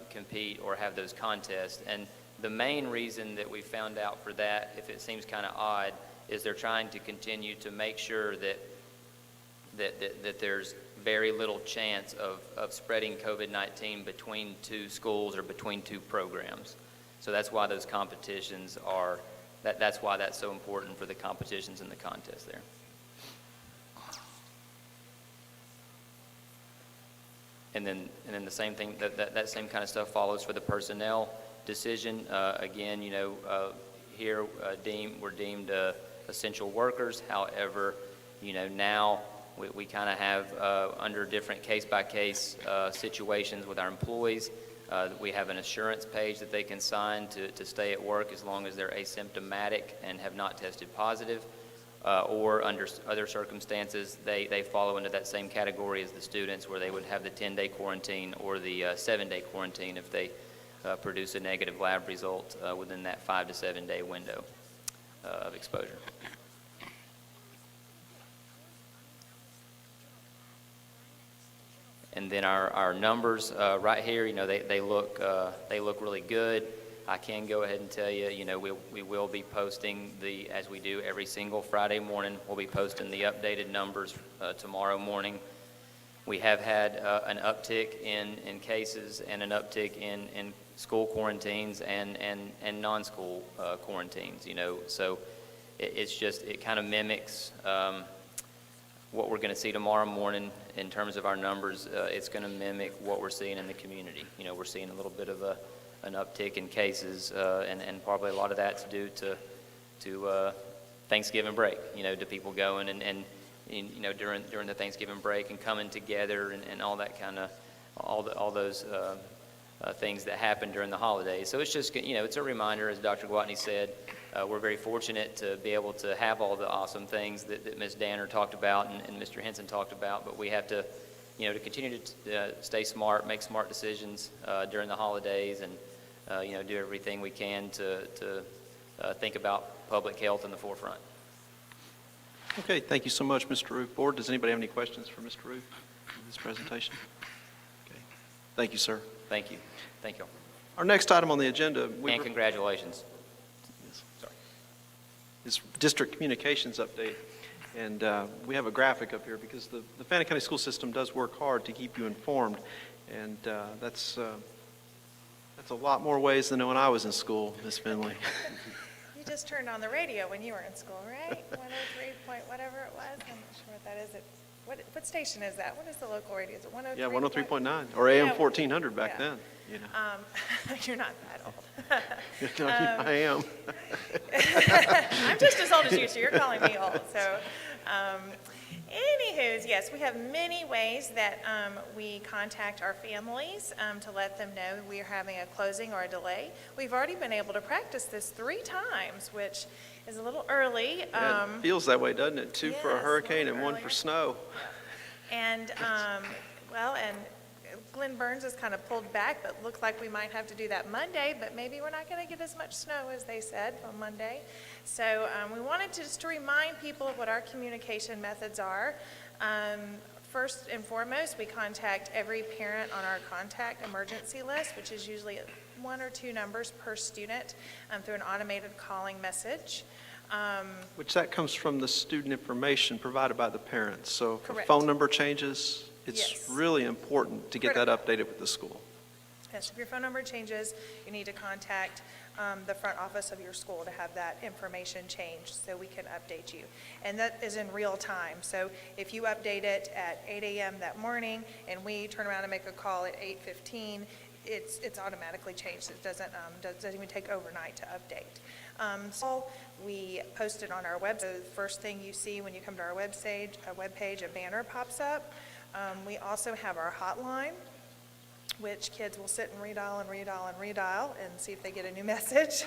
compete or have those contests. And the main reason that we found out for that, if it seems kind of odd, is they're trying to continue to make sure that there's very little chance of spreading COVID-19 between two schools or between two programs. So that's why those competitions are, that's why that's so important for the competitions and the contests there. And then the same thing, that same kind of stuff follows for the personnel decision. Again, here we're deemed essential workers. However, now we kind of have under different case-by-case situations with our employees. We have an assurance page that they can sign to stay at work as long as they're asymptomatic and have not tested positive. Or under other circumstances, they follow into that same category as the students, where they would have the 10-day quarantine or the 7-day quarantine if they produce a negative lab result within that 5 to 7 day window of exposure. And then our numbers right here, they look really good. I can go ahead and tell you, we will be posting as we do every single Friday morning, we'll be posting the updated numbers tomorrow morning. We have had an uptick in cases and an uptick in school quarantines and non-school quarantines, so it kind of mimics what we're going to see tomorrow morning in terms of our numbers. It's going to mimic what we're seeing in the community. We're seeing a little bit of an uptick in cases, and probably a lot of that's due to Thanksgiving break, to people going and during the Thanksgiving break and coming together and all that kind of, all those things that happen during the holidays. So it's just, it's a reminder, as Dr. Gwatney said, we're very fortunate to be able to have all the awesome things that Ms. Danner talked about and Mr. Henson talked about, but we have to, to continue to stay smart, make smart decisions during the holidays, and do everything we can to think about public health in the forefront. Okay, thank you so much, Mr. Roof. Board, does anybody have any questions for Mr. Roof in this presentation? Okay, thank you, sir. Thank you. Thank you all. Our next item on the agenda And congratulations. Sorry. Is district communications update. And we have a graphic up here because the Fannin County school system does work hard to keep you informed. And that's a lot more ways than when I was in school, Ms. Finley. You just turned on the radio when you were in school, right? 103 point whatever it was. I'm not sure what that is. What station is that? What is the local radio? Is it 103? Yeah, 103.9 or AM 1400 back then. You're not that old. I am. I'm just as old as you, so you're calling me old. So, anywho, yes, we have many ways that we contact our families to let them know we are having a closing or a delay. We've already been able to practice this 3 times, which is a little early. Yeah, it feels that way, doesn't it? 2 for a Yes, hurricane a and little 1 for snow. And, and Glenn Burns has kind of pulled back, but looked like we might have to do that Monday, but maybe we're not going to get as much snow as they said on Monday. So we wanted just to remind people of what our communication methods are. First and foremost, we contact every parent on our contact emergency list, which is usually 1 or 2 numbers per student through an automated calling message. Which that comes from the student information provided by the parents. So if a Correct. phone number changes, it's Yes. really important to get that updated with the school. Yes, if your phone number changes, you need to contact the front office of your school to have that information changed so we can update you. And that is in real time. So if you update it at 8 a.m. that morning and we turn around and make a call at 8:15, it's automatically changed. It doesn't even take overnight to update. So we post it on our website. The first thing you see when you come to our webpage, a banner pops up. We also have our hotline, which kids will sit and redial and redial and redial and see if they get a new message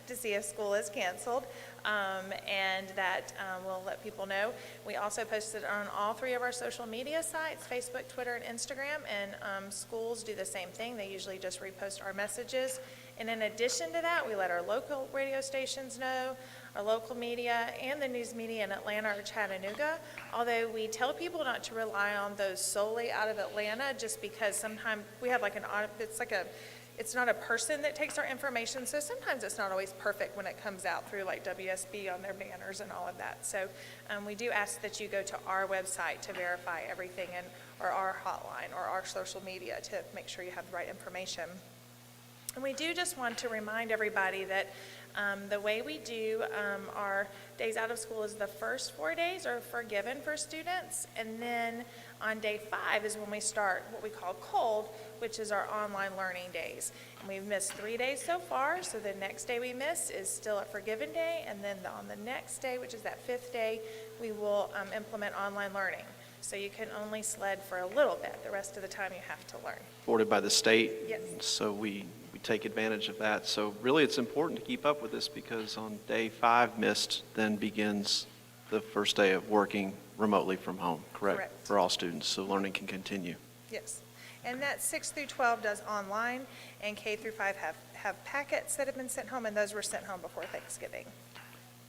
to see if school is canceled. And that will let people know. We also posted on all 3 of our social media sites, Facebook, Twitter, and Instagram, and schools do the same thing. They usually just repost our messages. And in addition to that, we let our local radio stations know, our local media, and the news media in Atlanta or Chattanooga, although we tell people not to rely on those solely out of Atlanta, just because sometimes we have it's not a person that takes our information, so sometimes it's not always perfect when it comes out through like WSB on their banners and all of that. So we do ask that you go to our website to verify everything, or our hotline or our social media to make sure you have the right information. And we do just want to remind everybody that the way we do our days out of school is the first 4 days are forgiven for students, and then on day 5 is when we start what we call cold, which is our online learning days. And we've missed 3 days so far, so the next day we miss is still a forgiven day, and then on the next day, which is that 5th day, we will implement online learning. So you can only sled for a little bit. The rest of the time you have to learn. Supported by the state. Yes. So we take advantage of that. So really it's important to keep up with this, because on day 5 missed then begins the first day of working remotely from home, correct? Correct. For all students, so learning can continue. Yes. And that 6 through 12 does online, and K through 5 have packets that have been sent home, and those were sent home before Thanksgiving.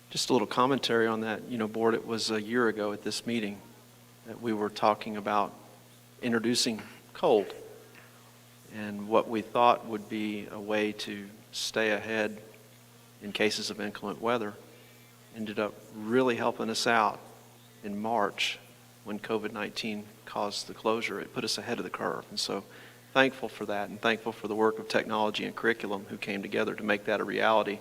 Just a little commentary on that. Board, it was a year ago at this meeting that we were talking about introducing cold, and what we thought would be a way to stay ahead in cases of inclement weather ended up really helping us out in March when COVID-19 caused the closure. It put us ahead of the curve. And so thankful for that, and thankful for the work of technology and curriculum who came together to make that a reality.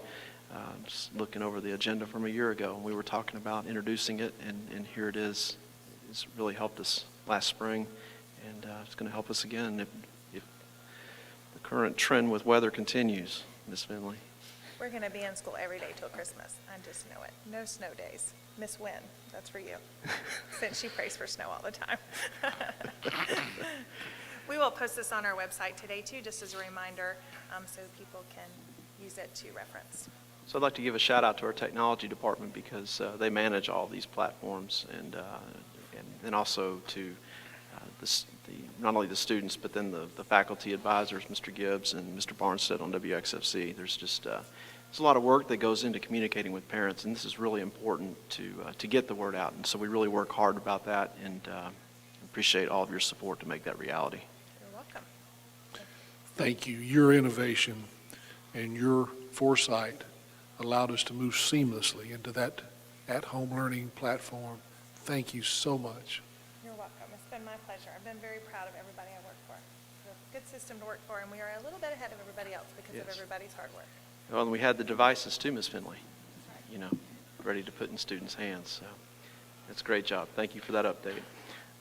Just looking over the agenda from a year ago, we were talking about introducing it, and here it is. It's really helped us last spring, and it's going to help us again if the current trend with weather continues, Ms. Finley. We're going to be in school every day till Christmas. I just know it. No snow days. Miss Wynn, that's for you, since she prays for snow all the time. We will post this on our website today, too, just as a reminder, so people can use it to reference. So I'd like to give a shout out to our technology department, because they manage all these platforms, and also to not only the students, but then the faculty advisors, Mr. Gibbs and Mr. Barnstead on WXFC. There's just there's a lot of work that goes into communicating with parents, and this is really important to get the word out. And so we really work hard about that, and appreciate all of your support to make that reality. You're welcome. Thank you. Your innovation and your foresight allowed us to move seamlessly into that at-home learning platform. Thank you so much. You're welcome. It's been my pleasure. I've been very proud of everybody I work for. It's a good system to work for, and we are a little bit ahead of everybody else because of Yes. everybody's hard work. Well, and we had the devices too, Ms. Finley, ready to put in students' hands. So that's a great job. Thank you for that update.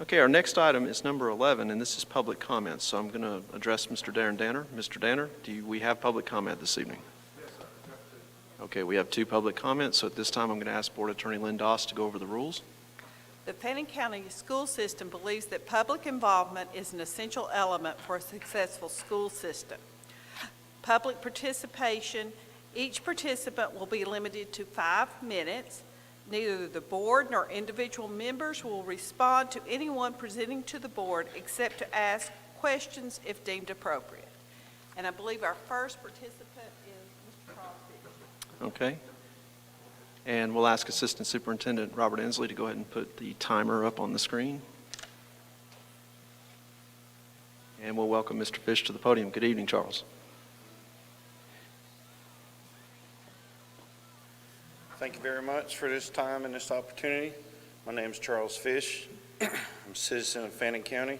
Okay, our next item is number 11, and this is public comments. So I'm going to address Mr. Darren Danner. Mr. Danner, we have public comment this evening? Yes, sir. Okay, we have 2 public comments. So at this time, I'm going to ask Board Attorney Lynn Doss to go over the rules. The Fannin County School System believes that public involvement is an essential element for a successful school system. Public participation, each participant will be limited to 5 minutes. Neither the board nor individual members will respond to anyone presenting to the board except to ask questions if deemed appropriate. And I believe our first participant is Mr. Charles. Okay. And we'll ask Assistant Superintendent Robert Inslee to go ahead and put the timer up on the screen. And we'll welcome Mr. Fish to the podium. Good evening, Charles. Thank you very much for this time and this opportunity. My name is Charles Fish. I'm a citizen of Fannin County,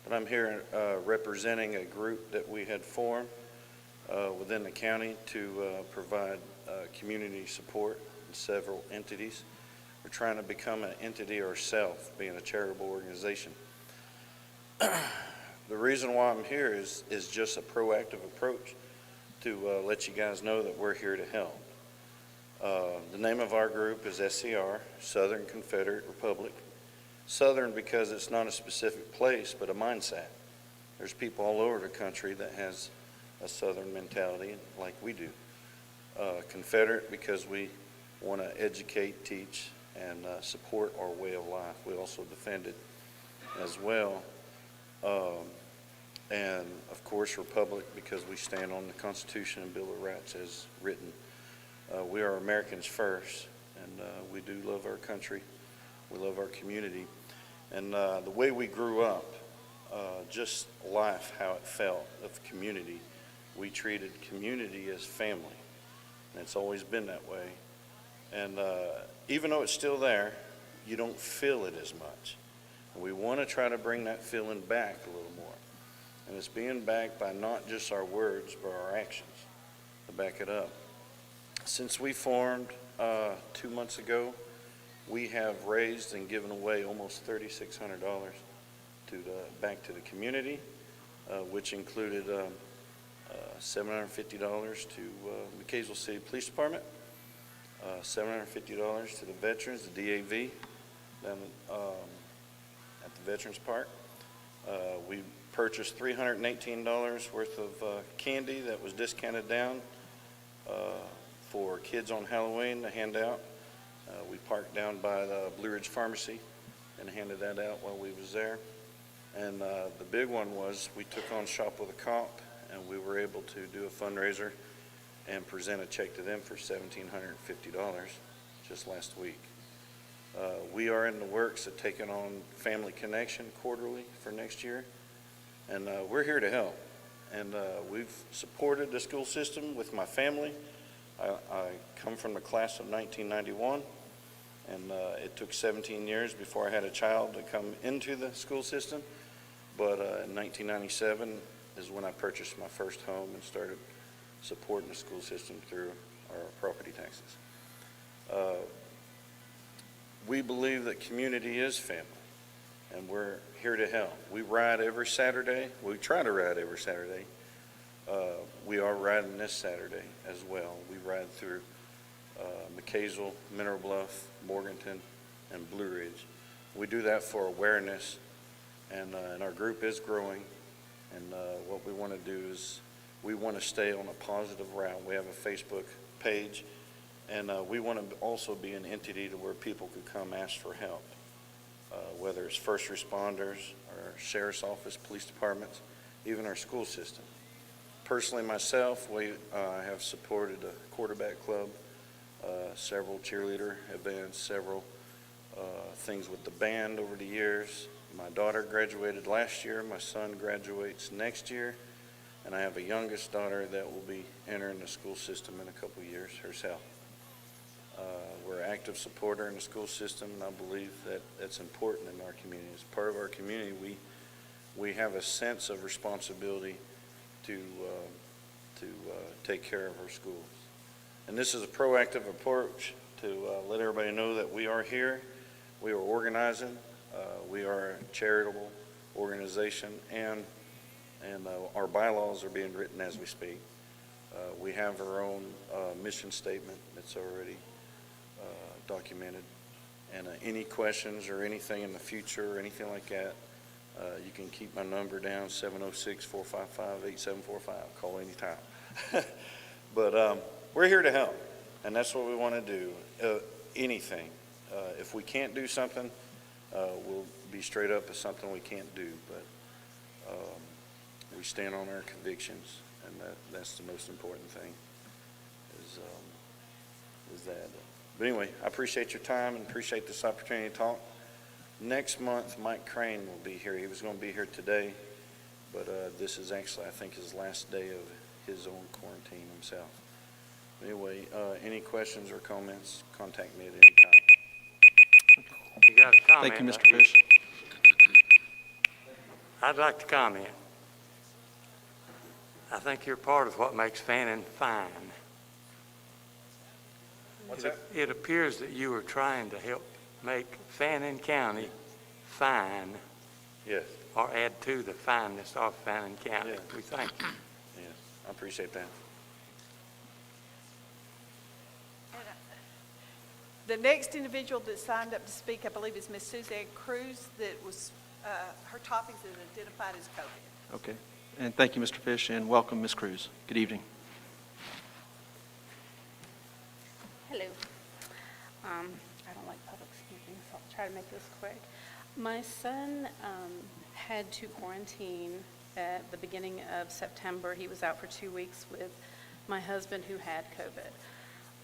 but I'm here representing a group that we had formed within the county to provide community support in several entities. We're trying to become an entity ourselves, being a charitable organization. The reason why I'm here is just a proactive approach to let you guys know that we're here to help. The name of our group is SCR, Southern Confederate Republic. Southern because it's not a specific place, but a mindset. There's people all over the country that has a Southern mentality like we do. Confederate because we want to educate, teach, and support our way of life. We also defend it as well. And of course, Republic because we stand on the Constitution and Bill of Rights as written. We are Americans first, and we do love our country. We love our community. And the way we grew up, just life, how it felt of community. We treated community as family, and it's always been that way. And even though it's still there, you don't feel it as much. And we want to try to bring that feeling back a little more. And it's being backed by not just our words, but our actions to back it up. Since we formed 2 months ago, we have raised and given away almost $3,600 back to the community, which included $750 to McKaysville City Police Department, $750 to the veterans, the DAV, down at the Veterans Park. We purchased $318 worth of candy that was discounted down for kids on Halloween to hand out. We parked down by the Blue Ridge Pharmacy and handed that out while we was there. And the big one was we took on Shop with a Cop, and we were able to do a fundraiser and present a check to them for $1,750 just last week. We are in the works of taking on Family Connection quarterly for next year, and we're here to help. And we've supported the school system with my family. I come from the class of 1991, and it took 17 years before I had a child to come into the school system. But in 1997 is when I purchased my first home and started supporting the school system through our property taxes. We believe that community is family, and we're here to help. We ride every Saturday. We try to ride every Saturday. We are riding this Saturday as well. We ride through McKaysville, Mineral Bluff, Morganton, and Blue Ridge. We do that for awareness, and our group is growing. And what we want to do is we want to stay on a positive route. We have a Facebook page, and we want to also be an entity to where people could come ask for help, whether it's first responders, or sheriff's office, police departments, even our school system. Personally, myself, we have supported a quarterback club, several cheerleader events, several things with the band over the years. My daughter graduated last year. My son graduates next year. And I have a youngest daughter that will be entering the school system in a couple of years herself. We're an active supporter in the school system, and I believe that that's important in our community. As part of our community, we have a sense of responsibility to take care of our schools. And this is a proactive approach to let everybody know that we are here, we are organizing, we are a charitable organization, and our bylaws are being written as we speak. We have our own mission statement that's already documented. And any questions or anything in the future or anything like that, you can keep my number down, 706-455-8745. Call anytime. But we're here to help, and that's what we want to do. Anything. If we can't do something, we'll be straight up as something we can't do. But we stand on our convictions, and that's the most important thing, is that. But anyway, I appreciate your time and appreciate this opportunity to talk. Next month, Mike Crane will be here. He was going to be here today, but this is actually, I think, his last day of his own quarantine himself. Anyway, any questions or comments, contact me at any time. You got a comment? Thank you, Mr. Fish. I'd like to comment. I think you're part of what makes Fannin fine. What's that? It appears that you are trying to help make Fannin County fine, Yes, or add to the fineness of Fannin County. Yeah. We thank you. yes, I appreciate that. The next individual that signed up to speak, I believe, is Ms. Suzanne Cruz, that was, her topic is identified as COVID. Okay. And thank you, Mr. Fish, and welcome, Ms. Cruz. Good evening. Hello. I don't like public speaking, so I'll try to make this quick. My son had to quarantine at the beginning of September. He was out for 2 weeks with my husband who had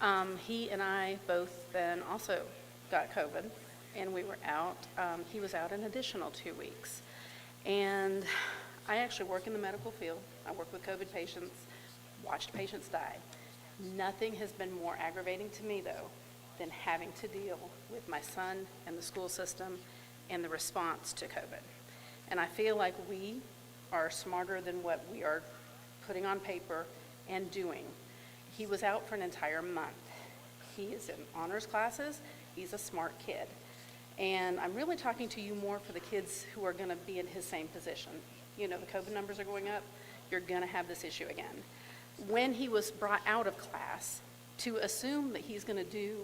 COVID. He and I both then also got COVID, and we were out. He was out an additional 2 weeks. And I actually work in the medical field. I work with COVID patients, watched patients die. Nothing has been more aggravating to me, though, than having to deal with my son and the school system and the response to COVID. And I feel like we are smarter than what we are putting on paper and doing. He was out for an entire month. He is in honors classes. He's a smart kid. And I'm really talking to you more for the kids who are going to be in his same position. You know, the COVID numbers are going up. You're going to have this issue again. When he was brought out of class, to assume that he's going to do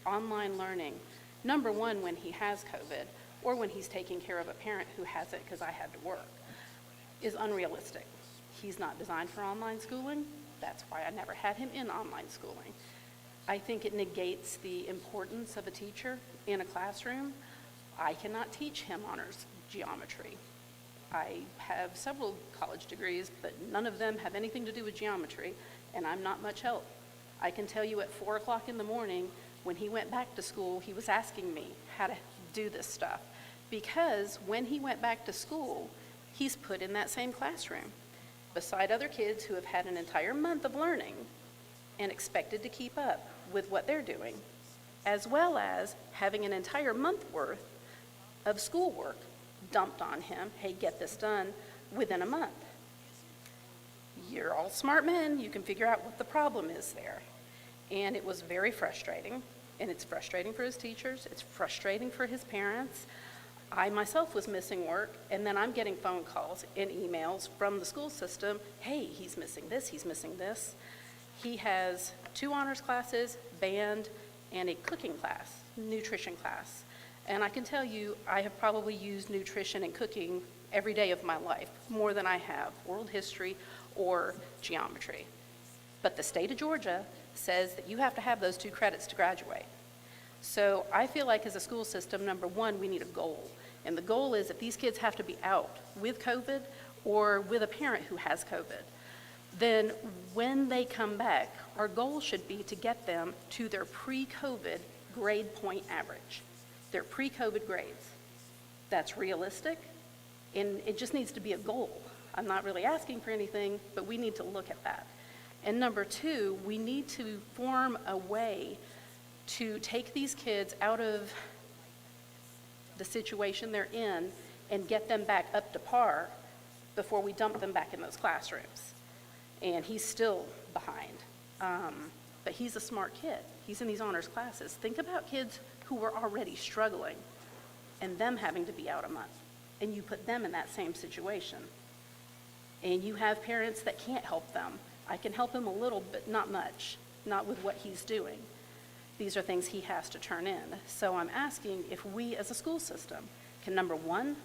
online learning, number one, when he has COVID, or when he's taking care of a parent who has it because I had to work, is unrealistic. He's not designed for online schooling. That's why I never had him in online schooling. I think it negates the importance of a teacher in a classroom. I cannot teach him honors geometry. I have several college degrees, but none of them have anything to do with geometry, and I'm not much help. I can tell you at 4 o'clock in the morning, when he went back to school, he was asking me how to do this stuff, because when he went back to school, he's put in that same classroom beside other kids who have had an entire month of learning and expected to keep up with what they're doing, as well as having an entire month worth of schoolwork dumped on him. Hey, get this done within a month. You're all smart men. You can figure out what the problem is there. And it was very frustrating. And it's frustrating for his teachers. It's frustrating for his parents. I myself was missing work, and then I'm getting phone calls and emails from the school system. Hey, he's missing this, he's missing this. He has 2 honors classes, band, and a cooking class, nutrition class. And I can tell you, I have probably used nutrition and cooking every day of my life, more than I have world history or geometry. But the state of Georgia says that you have to have those 2 credits to graduate. So I feel like as a school system, number one, we need a goal. And the goal is if these kids have to be out with COVID or with a parent who has COVID, then when they come back, our goal should be to get them to their pre-COVID grade point average, their pre-COVID grades. That's realistic, and it just needs to be a goal. I'm not really asking for anything, but we need to look at that. And number 2, we need to form a way to take these kids out of the situation they're in and get them back up to par before we dump them back in those classrooms. And he's still behind. But he's a smart kid. He's in these honors classes. Think about kids who were already struggling and them having to be out a month. And you put them in that same situation. And you have parents that can't help them. I can help him a little, but not much, not with what he's doing. These are things he has to turn in. So I'm asking if we as a school system can, number one,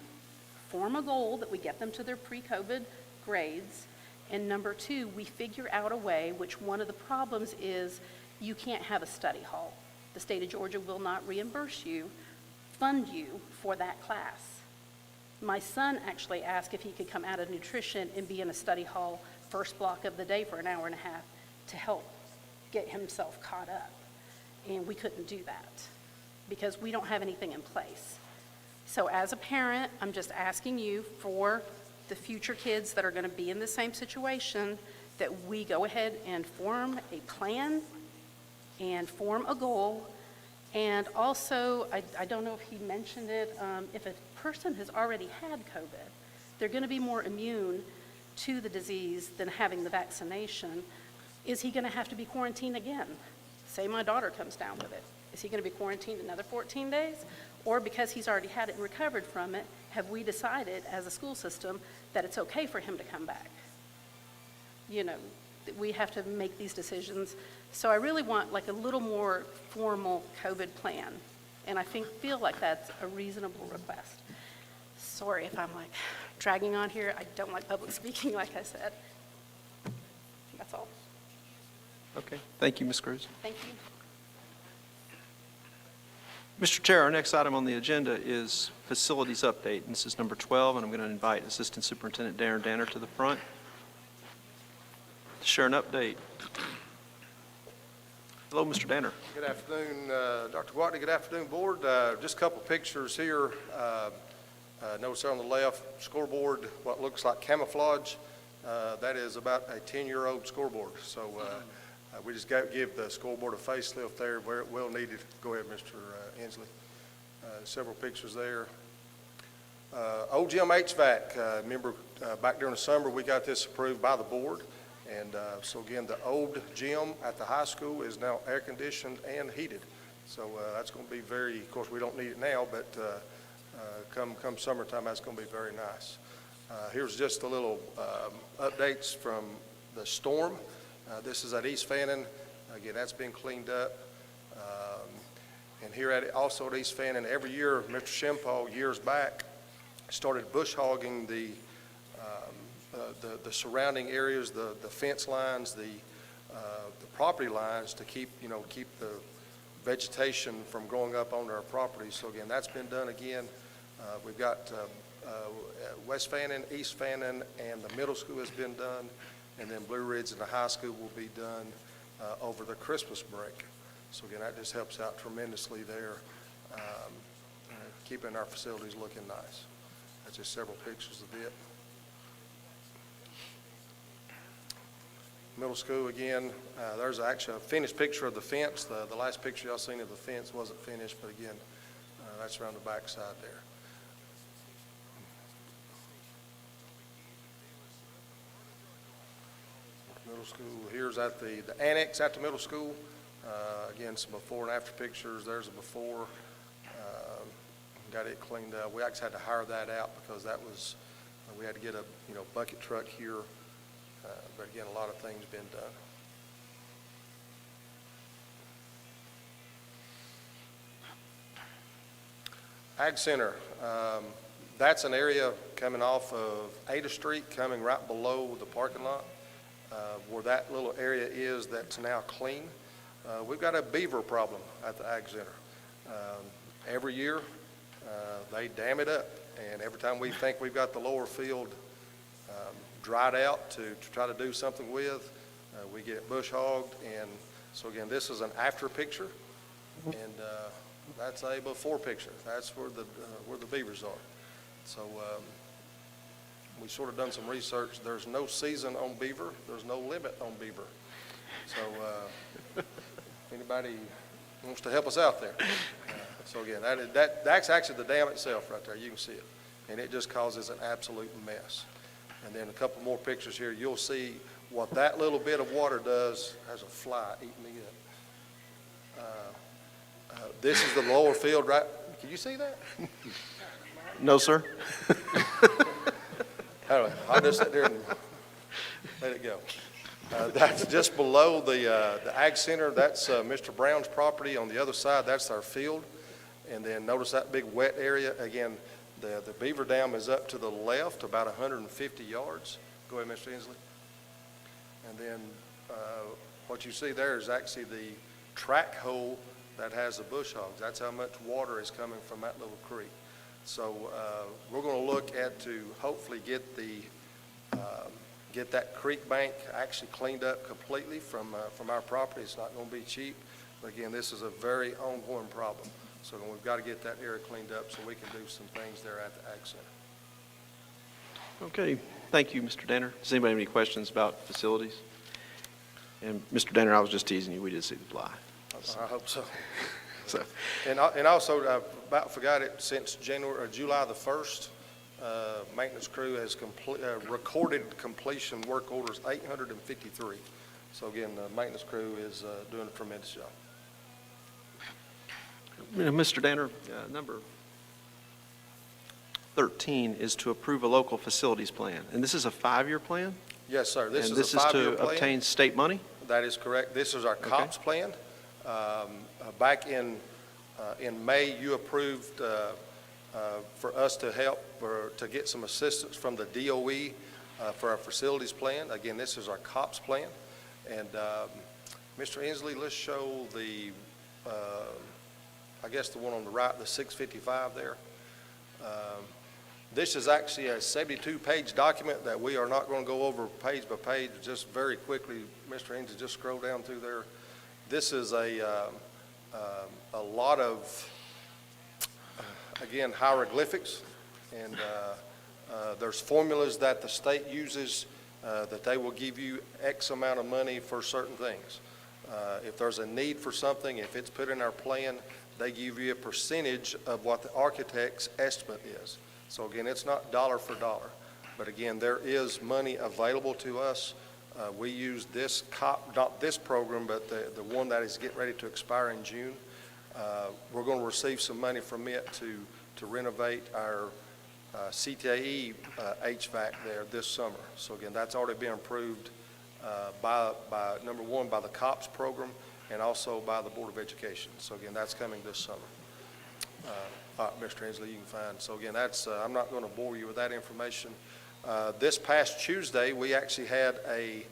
form a goal that we get them to their pre-COVID grades, and number 2, we figure out a way, which one of the problems is you can't have a study hall. The state of Georgia will not reimburse you, fund you for that class. My son actually asked if he could come out of nutrition and be in a study hall first block of the day for an hour and a half to help get himself caught up. And we couldn't do that because we don't have anything in place. So as a parent, I'm just asking you for the future kids that are going to be in the same situation that we go ahead and form a plan and form a goal. And also, I don't know if he mentioned it, if a person has already had COVID, they're going to be more immune to the disease than having the vaccination. Is he going to have to be quarantined again? Say my daughter comes down with it. Is he going to be quarantined another 14 days? Or because he's already had it and recovered from it, have we decided as a school system that it's okay for him to come back? You know, we have to make these decisions. So I really want like a little more formal COVID plan. And I feel like that's a reasonable request. Sorry if I'm like dragging on here. I don't like public speaking, like I said. That's all. Okay, thank you, Ms. Cruz. Thank you. Mr. Chair, our next item on the agenda is facilities update. This is number 12, and I'm going to invite Assistant Superintendent Darren Danner to the front to share an update. Hello, Mr. Danner. Good afternoon, Dr. Gwatney. Good afternoon, Board. Just a couple pictures here. Notice there on the left, scoreboard, what looks like camouflage. That is about a 10-year-old scoreboard. So we just give the scoreboard a facelift there where it well needed. Go ahead, Mr. Inslee. Several pictures there. Old gym HVAC. Remember, back during the summer, we got this approved by the board. And so again, the old gym at the high school is now air conditioned and heated. So that's going to be very, of course, we don't need it now, but come summertime, that's going to be very nice. Here's just a little updates from the storm. This is at East Fannin. Again, that's been cleaned up. And here also at East Fannin, every year, Mr. Shimpaw, years back, started bush hogging the surrounding areas, the fence lines, the property lines to keep the vegetation from growing up on our property. So again, that's been done again. We've got West Fannin, East Fannin, and the middle school has been done, and then Blue Ridge and the high school will be done over the Christmas break. So again, that just helps out tremendously there, keeping our facilities looking nice. That's just several pictures of it. Middle school again, there's actually a finished picture of the fence. The last picture y'all seen of the fence wasn't finished, but again, that's around the back side there. Middle school, here's at the annex at the middle school. Again, some before and after pictures. There's a before. Got it cleaned up. We actually had to hire that out because that was, we had to get a bucket truck here. But again, a lot of things been done. Ag Center, that's an area coming off of Ada Street, coming right below the parking lot, where that little area is that's now clean. We've got a beaver problem at the Ag Center. Every year, they dam it up, and every time we think we've got the lower field dried out to try to do something with, we get it bush hogged. And so again, this is an after picture, and that's a before picture. That's where the beavers are. So we sort of done some research. There's no season on beaver. There's no limit on beaver. So anybody wants to help us out there. So again, that's actually the dam itself right there. You can see it, and it just causes an absolute mess. And then a couple more pictures here. You'll see what that little bit of water does. There's a fly eating me up. This is the lower field, right? Can you see that? No, sir. Anyway, I'll just sit there and let it go. That's just below the Ag Center. That's Mr. Brown's property. On the other side, that's our field. And then notice that big wet area. Again, the beaver dam is up to the left, about 150 yards. Go ahead, Mr. Inslee. And then what you see there is actually the track hole that has the bush hogs. That's how much water is coming from that little creek. So we're going to look at to hopefully get that creek bank actually cleaned up completely from our property. It's not going to be cheap. But again, this is a very ongoing problem. So we've got to get that area cleaned up so we can do some things there at the Ag Center. Okay, thank you, Mr. Danner. Does anybody have any questions about facilities? And Mr. Danner, I was just teasing you. We did see the fly. I hope so. So. And also, about forgot it, since July the 1st, maintenance crew has recorded completion work orders 853. So again, the maintenance crew is doing a tremendous job. Mr. Danner, number 13 is to approve a local facilities plan. And this is a 5-year plan? Yes, sir. This and is this a 5-year is to plan. obtain state money? That is correct. This is our COPS plan. Back in May, you approved for us to help or to get some assistance from the DOE for our facilities plan. Again, this is our COPS plan. And Mr. Inslee, let's show the, I guess the one on the right, the 655 there. This is actually a 72-page document that we are not going to go over page by page. Just very quickly, Mr. Inslee, just scroll down through there. This is a lot of, again, hieroglyphics, and there's formulas that the state uses that they will give you X amount of money for certain things. If there's a need for something, if it's put in our plan, they give you a percentage of what the architect's estimate is. So again, it's not dollar for dollar, but again, there is money available to us. We use this not this program, but the one that is getting ready to expire in June. We're going to receive some money from it to renovate our CTAE HVAC there this summer. So again, that's already been approved by number one, by the COPS program, and also by the Board of Education. So again, that's coming this summer. Mr. Inslee, you can find. So again, that's I'm not going to bore you with that information. This past Tuesday, we actually had a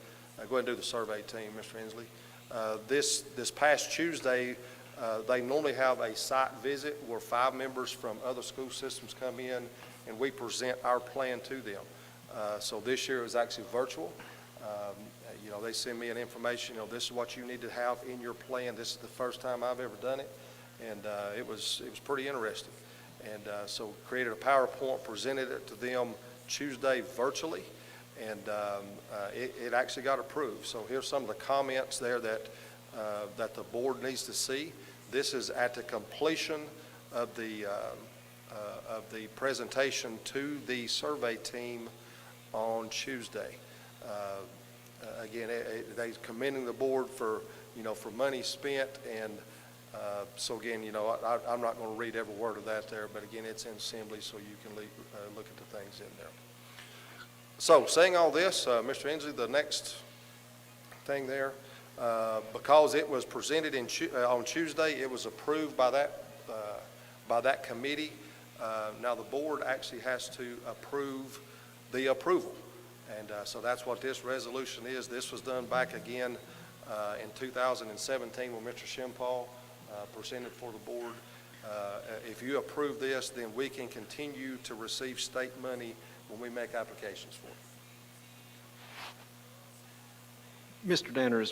go ahead and do the survey team, Mr. Inslee. This past Tuesday, they normally have a site visit where 5 members from other school systems come in and we present our plan to them. So this year it was actually virtual. You know, they send me an information, you know, this is what you need to have in your plan. This is the first time I've ever done it. And it was pretty interesting. And so created a PowerPoint, presented it to them Tuesday virtually, and it actually got approved. So here's some of the comments there that the board needs to see. This is at the completion of the presentation to the survey team on Tuesday. Again, they commending the board for, you know, for money spent, and so again, you know, I'm not going to read every word of that there, but again, it's in assembly, so you can look at the things in there. So saying all this, Mr. Inslee, the next thing there, because it was presented on Tuesday, it was approved by that committee. Now the board actually has to approve the approval, and so that's what this resolution is. This was done back again in 2017 when Mr. Shimpaul presented for the board. If you approve this, then we can continue to receive state money when we make applications for it. Mr. Danner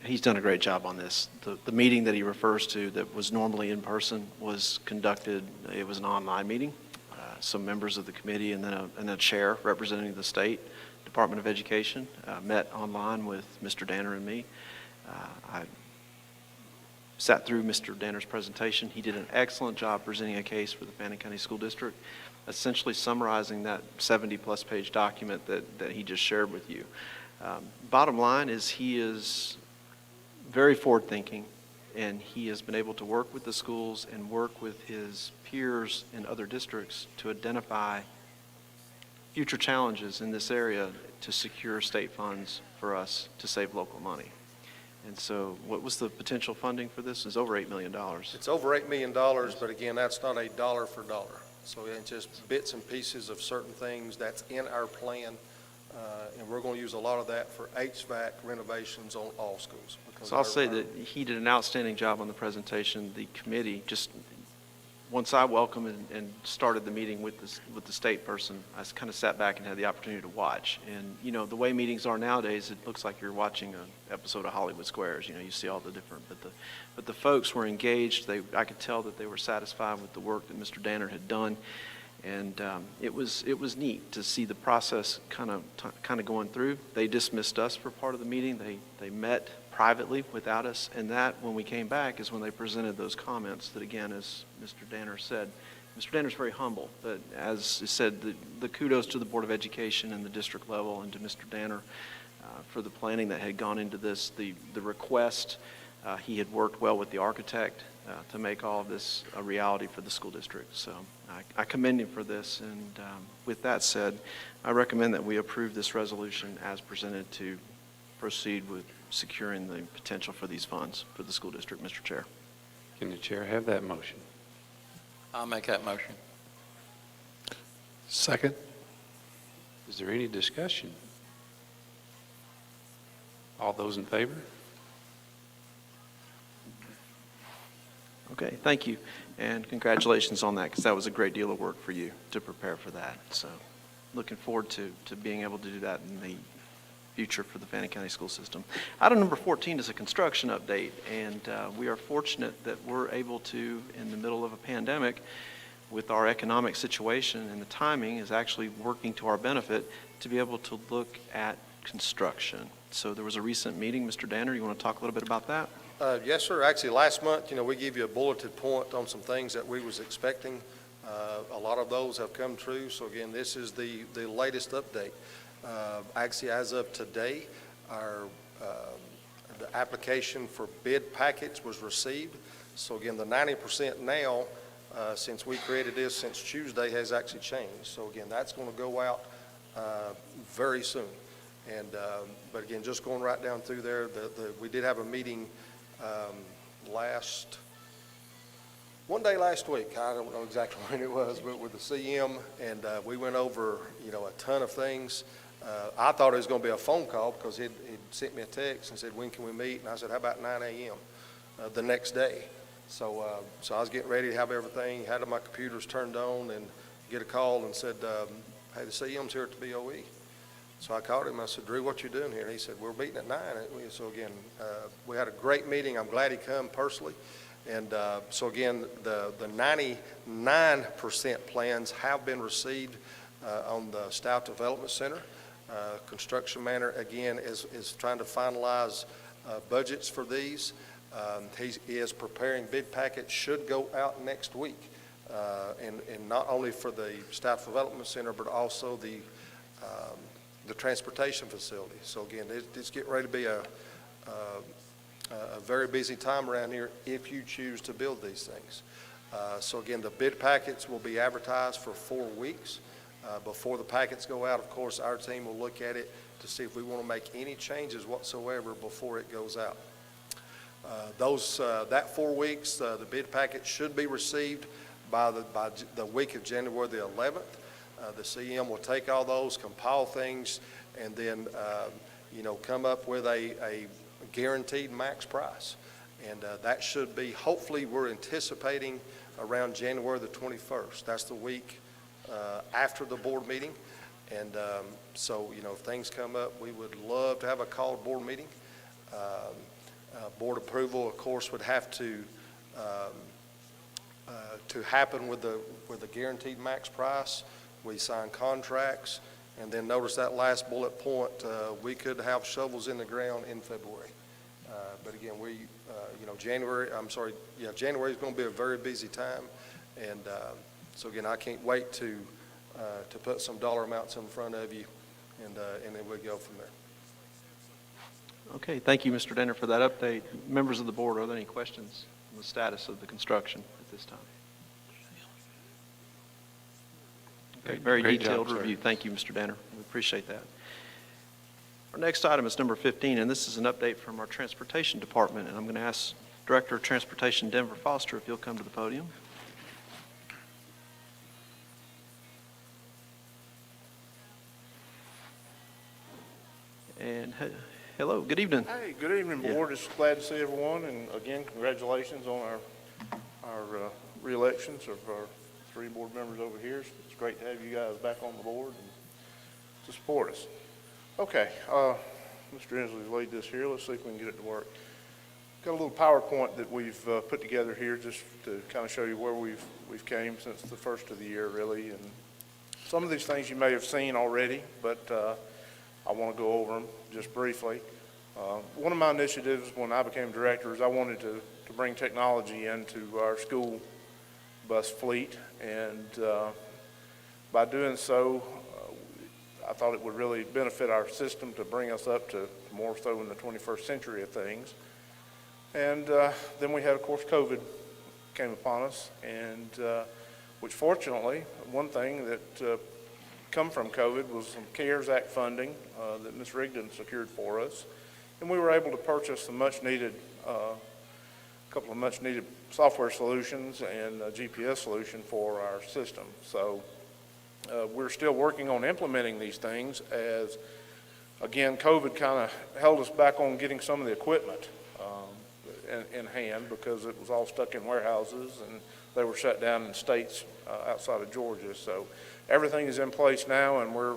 he's done a great job on this. The meeting that he refers to that was normally in person was conducted, it was an online meeting. Some members of the committee and then a chair representing the state Department of Education met online with Mr. Danner and me. I sat through Mr. Danner's presentation. He did an excellent job presenting a case for the Fannin County School District, essentially summarizing that 70-plus page document that he just shared with you. Bottom line is he is very forward-thinking, and he has been able to work with the schools and work with his peers in other districts to identify future challenges in this area to secure state funds for us to save local money. And so what was the potential funding for this? It's over $8 million. It's over $8 million, but again, that's not a dollar for dollar. So it's just bits and pieces of certain things that's in our plan, and we're going to use a lot of that for HVAC renovations on all schools. So I'll say that he did an outstanding job on the presentation. The committee, just once I welcomed and started the meeting with the state person, I kind of sat back and had the opportunity to watch. And, you know, the way meetings are nowadays, it looks like you're watching an episode of Hollywood Squares. You know, you see all the different, but the folks were engaged. I could tell that they were satisfied with the work that Mr. Danner had done. And it was neat to see the process kind of going through. They dismissed us for part of the meeting. They met privately without us, and that, when we came back, is when they presented those comments that, again, as Mr. Danner said, Mr. Danner's very humble, but as he said, the kudos to the Board of Education and the district level and to Mr. Danner for the planning that had gone into this, the request. He had worked well with the architect to make all of this a reality for the school district. So I commend him for this, and with that said, I recommend that we approve this resolution as presented to proceed with securing the potential for these funds for the school district, Mr. Chair. Can the chair have that motion? I'll make that motion. Second. Is there any discussion? All those in favor? Okay, thank you, and congratulations on that, because that was a great deal of work for you to prepare for that. So looking forward to being able to do that in the future for the Fannin County school system. Item number 14 is a construction update, and we are fortunate that we're able to, in the middle of a pandemic, with our economic situation, and the timing is actually working to our benefit, to be able to look at construction. So there was a recent meeting. Mr. Danner, you want to talk a little bit about that? Yes, sir. Actually, last month, we give you a bulleted point on some things that we was expecting. A lot of those have come true. So again, this is the latest update. Actually, as of today, the application for bid package was received. So again, the 90% now, since we created this since Tuesday, has actually changed. So again, that's going to go out very soon. And but again, just going right down through there, we did have a meeting one day last week. I don't know exactly when it was, but with the CM, and we went over, a ton of things. I thought it was going to be a phone call because he'd sent me a text and said, when can we meet? And I said, how about 9 a.m. The next day? So I was getting ready to have everything, had my computers turned on, and get a call and said, hey, the CM's here at the BOE. So I called him. I said, Drew, what you doing here? And he said, we're meeting at 9. So again, we had a great meeting. I'm glad he come personally. And so again, the 99% plans have been received on the Staff Development Center. Construction manager, again, is trying to finalize budgets for these. He is preparing bid package, should go out next week. And not only for the Staff Development Center, but also the transportation facility. So again, it's getting ready to be a very busy time around here if you choose to build these things. So again, the bid packets will be advertised for 4 weeks. Before the packets go out, of course, our team will look at it to see if we want to make any changes whatsoever before it goes out. That 4 weeks, the bid packet should be received by the week of January the 11th. The CM will take all those, compile things, and then, come up with a guaranteed max price. And that should be, hopefully, we're anticipating around January the 21st. That's the week after the board meeting. And so, if things come up, we would love to have a called board meeting. Board approval, of course, would have to happen with the guaranteed max price. We sign contracts, and then notice that last bullet point, we could have shovels in the ground in February. But again, January is going to be a very busy time. And so again, I can't wait to put some dollar amounts in front of you, and then we'll go from there. Okay, thank you, Mr. Denner, for that update. Members of the board, are there any questions on the status of the construction at this time? Okay, very Great detailed job, sir. review. Thank you, Mr. Danner. We appreciate that. Our next item is number 15, and this is an update from our Transportation Department, and I'm going to ask Director of Transportation Denver Foster if you'll come to the podium. And hello, good evening. Hey, good evening, board. Just glad to see everyone, and again, congratulations on our re-elections of our 3 board members over here. It's great to have you guys back on the board and to support us. Okay, Mr. Inslee's laid this here. Let's see if we can get it to work. Got a little PowerPoint that we've put together here just to kind of show you where we've came since the first of the year, really. And some of these things you may have seen already, but I want to go over them just briefly. One of my initiatives when I became director is I wanted to bring technology into our school bus fleet, and by doing so, I thought it would really benefit our system to bring us up to more so in the 21st century of things. And then we had, of course, COVID came upon us, and which fortunately, one thing that come from COVID was some CARES Act funding that Ms. Rigdon secured for us, and we were able to purchase some much needed couple of much-needed software solutions and a GPS solution for our system. So we're still working on implementing these things as, again, COVID kind of held us back on getting some of the equipment in hand because it was all stuck in warehouses and they were shut down in states outside of Georgia. So everything is in place now, and we're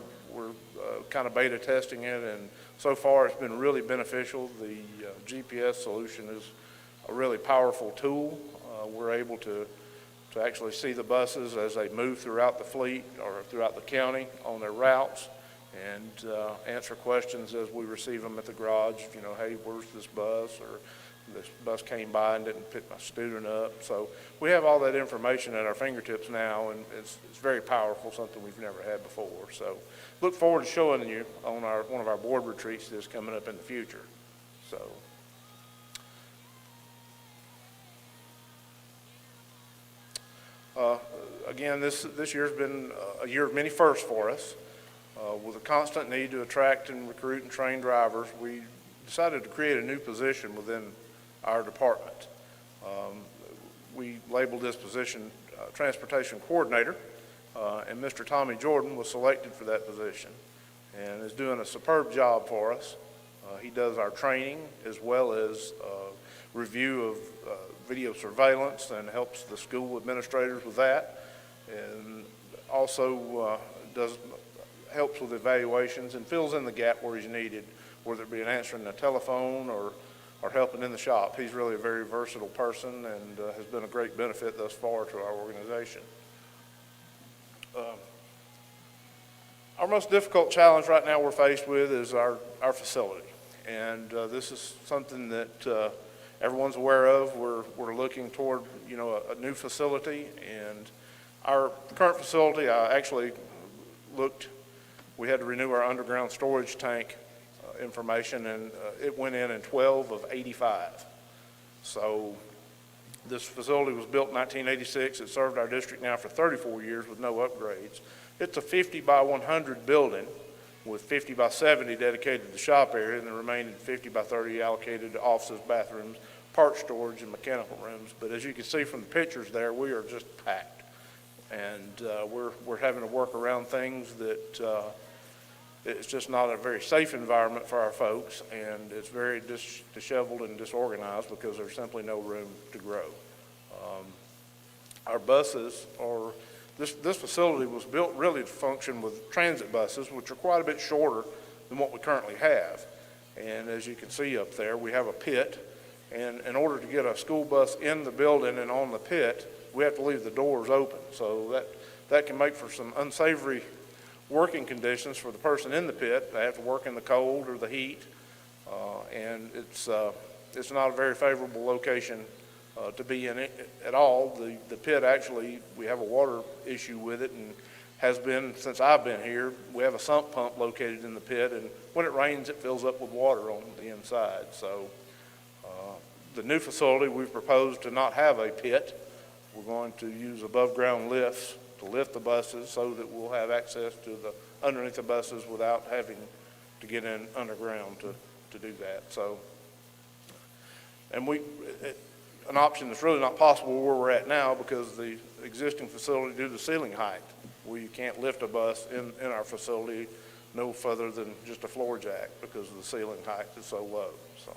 kind of beta testing it, and so far it's been really beneficial. The GPS solution is a really powerful tool. We're able to actually see the buses as they move throughout the fleet or throughout the county on their routes, and answer questions as we receive them at the garage. You know, hey, where's this bus? Or this bus came by and didn't pick my student up. So we have all that information at our fingertips now, and it's very powerful, something we've never had before. So look forward to showing you on one of our board retreats that's coming up in the future. So. Again, this year's been a year of many firsts for us. With a constant need to attract and recruit and train drivers, we decided to create a new position within our department. We labeled this position Transportation Coordinator, and Mr. Tommy Jordan was selected for that position and is doing a superb job for us. He does our training as well as review of video surveillance and helps the school administrators with that, and also helps with evaluations and fills in the gap where he's needed, whether it be answering the telephone or helping in the shop. He's really a very versatile person and has been a great benefit thus far to our organization. Our most difficult challenge right now we're faced with is our facility, and this is something that everyone's aware of. We're looking toward, you know, a new facility, and our current facility, I actually looked, we had to renew our underground storage tank information, and it went in 12 of 85. So this facility was built in 1986. It served our district now for 34 years with no upgrades. It's a 50 by 100 building with 50 by 70 dedicated to the shop area, and the remaining 50 by 30 allocated to offices, bathrooms, part storage, and mechanical rooms. But as you can see from the pictures there, we are just packed. And we're having to work around things that it's just not a very safe environment for our folks, and it's very disheveled and disorganized because there's simply no room to grow. Our buses are, this facility was built really to function with transit buses, which are quite a bit shorter than what we currently have. And as you can see up there, we have a pit, and in order to get a school bus in the building and on the pit, we have to leave the doors open. So that can make for some unsavory working conditions for the person in the pit. They have to work in the cold or the heat, and it's not a very favorable location to be in it at all. The pit actually, we have a water issue with it, and has been since I've been here. We have a sump pump located in the pit, and when it rains, it fills up with water on the inside. So the new facility, we've proposed to not have a pit. We're going to use above ground lifts to lift the buses so that we'll have access to the underneath the buses without having to get in underground to do that. So, and an option that's really not possible where we're at now because the existing facility due to ceiling height, we can't lift a bus in our facility no further than just a floor jack because of the ceiling height is so low. So.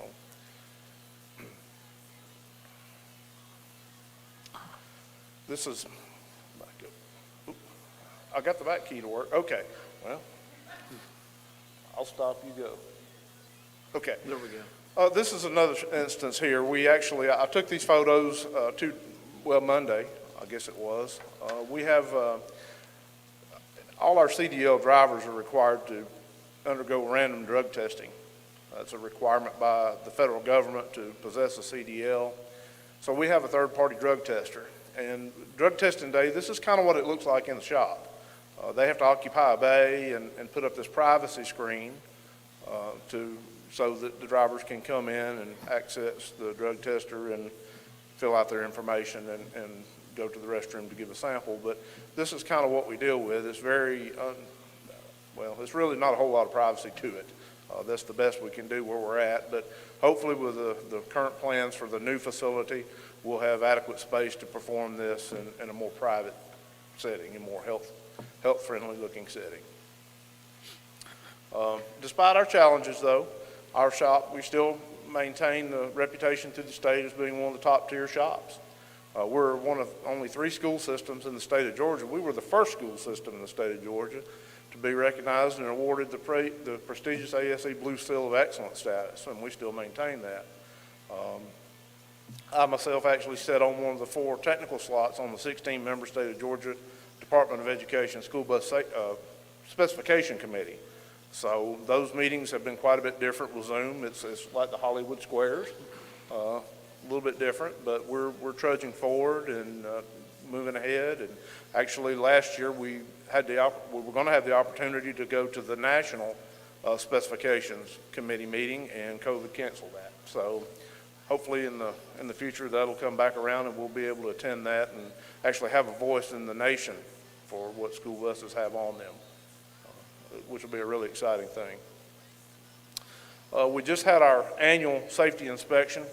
This is, I got the back key to work. Okay, well, I'll stop, you go. Okay. There we go. This is another instance here. I took these photos Monday, I guess it was. We have, all our CDL drivers are required to undergo random drug testing. That's a requirement by the federal government to possess a CDL. So we have a third-party drug tester. And drug testing day, this is kind of what it looks like in the shop. They have to occupy a bay and put up this privacy screen so that the drivers can come in and access the drug tester and fill out their information and go to the restroom to give a sample. But this is kind of what we deal with. It's very, it's really not a whole lot of privacy to it. That's the best we can do where we're at, but hopefully with the current plans for the new facility, we'll have adequate space to perform this in a more private setting, a more health-friendly looking setting. Despite our challenges, though, our shop, we still maintain the reputation through the state as being one of the top-tier shops. We're one of only 3 school systems in the state of Georgia. We were the first school system in the state of Georgia to be recognized and awarded the prestigious ASE Blue Seal of Excellence status, and we still maintain that. I myself actually sat on one of the 4 technical slots on the 16-member state of Georgia Department of Education School Bus Specification Committee. So those meetings have been quite a bit different with Zoom. It's like the Hollywood Squares, a little bit different, but we're trudging forward and moving ahead. And actually last year we were going to have the opportunity to go to the National Specifications Committee meeting, and COVID canceled that. So hopefully in the future that'll come back around and we'll be able to attend that and actually have a voice in the nation for what school buses have on them, which will be a really exciting thing. We just had our annual safety inspection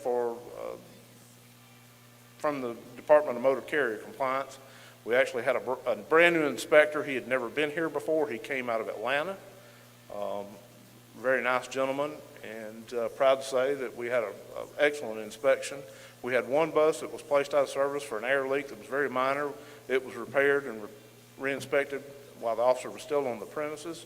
from the Department of Motor Carrier Compliance. We actually had a brand new inspector. He had never been here before. He came out of Atlanta. Very nice gentleman, and proud to say that we had an excellent inspection. We had one bus that was placed out of service for an air leak that was very minor. It was repaired and re-inspected while the officer was still on the premises.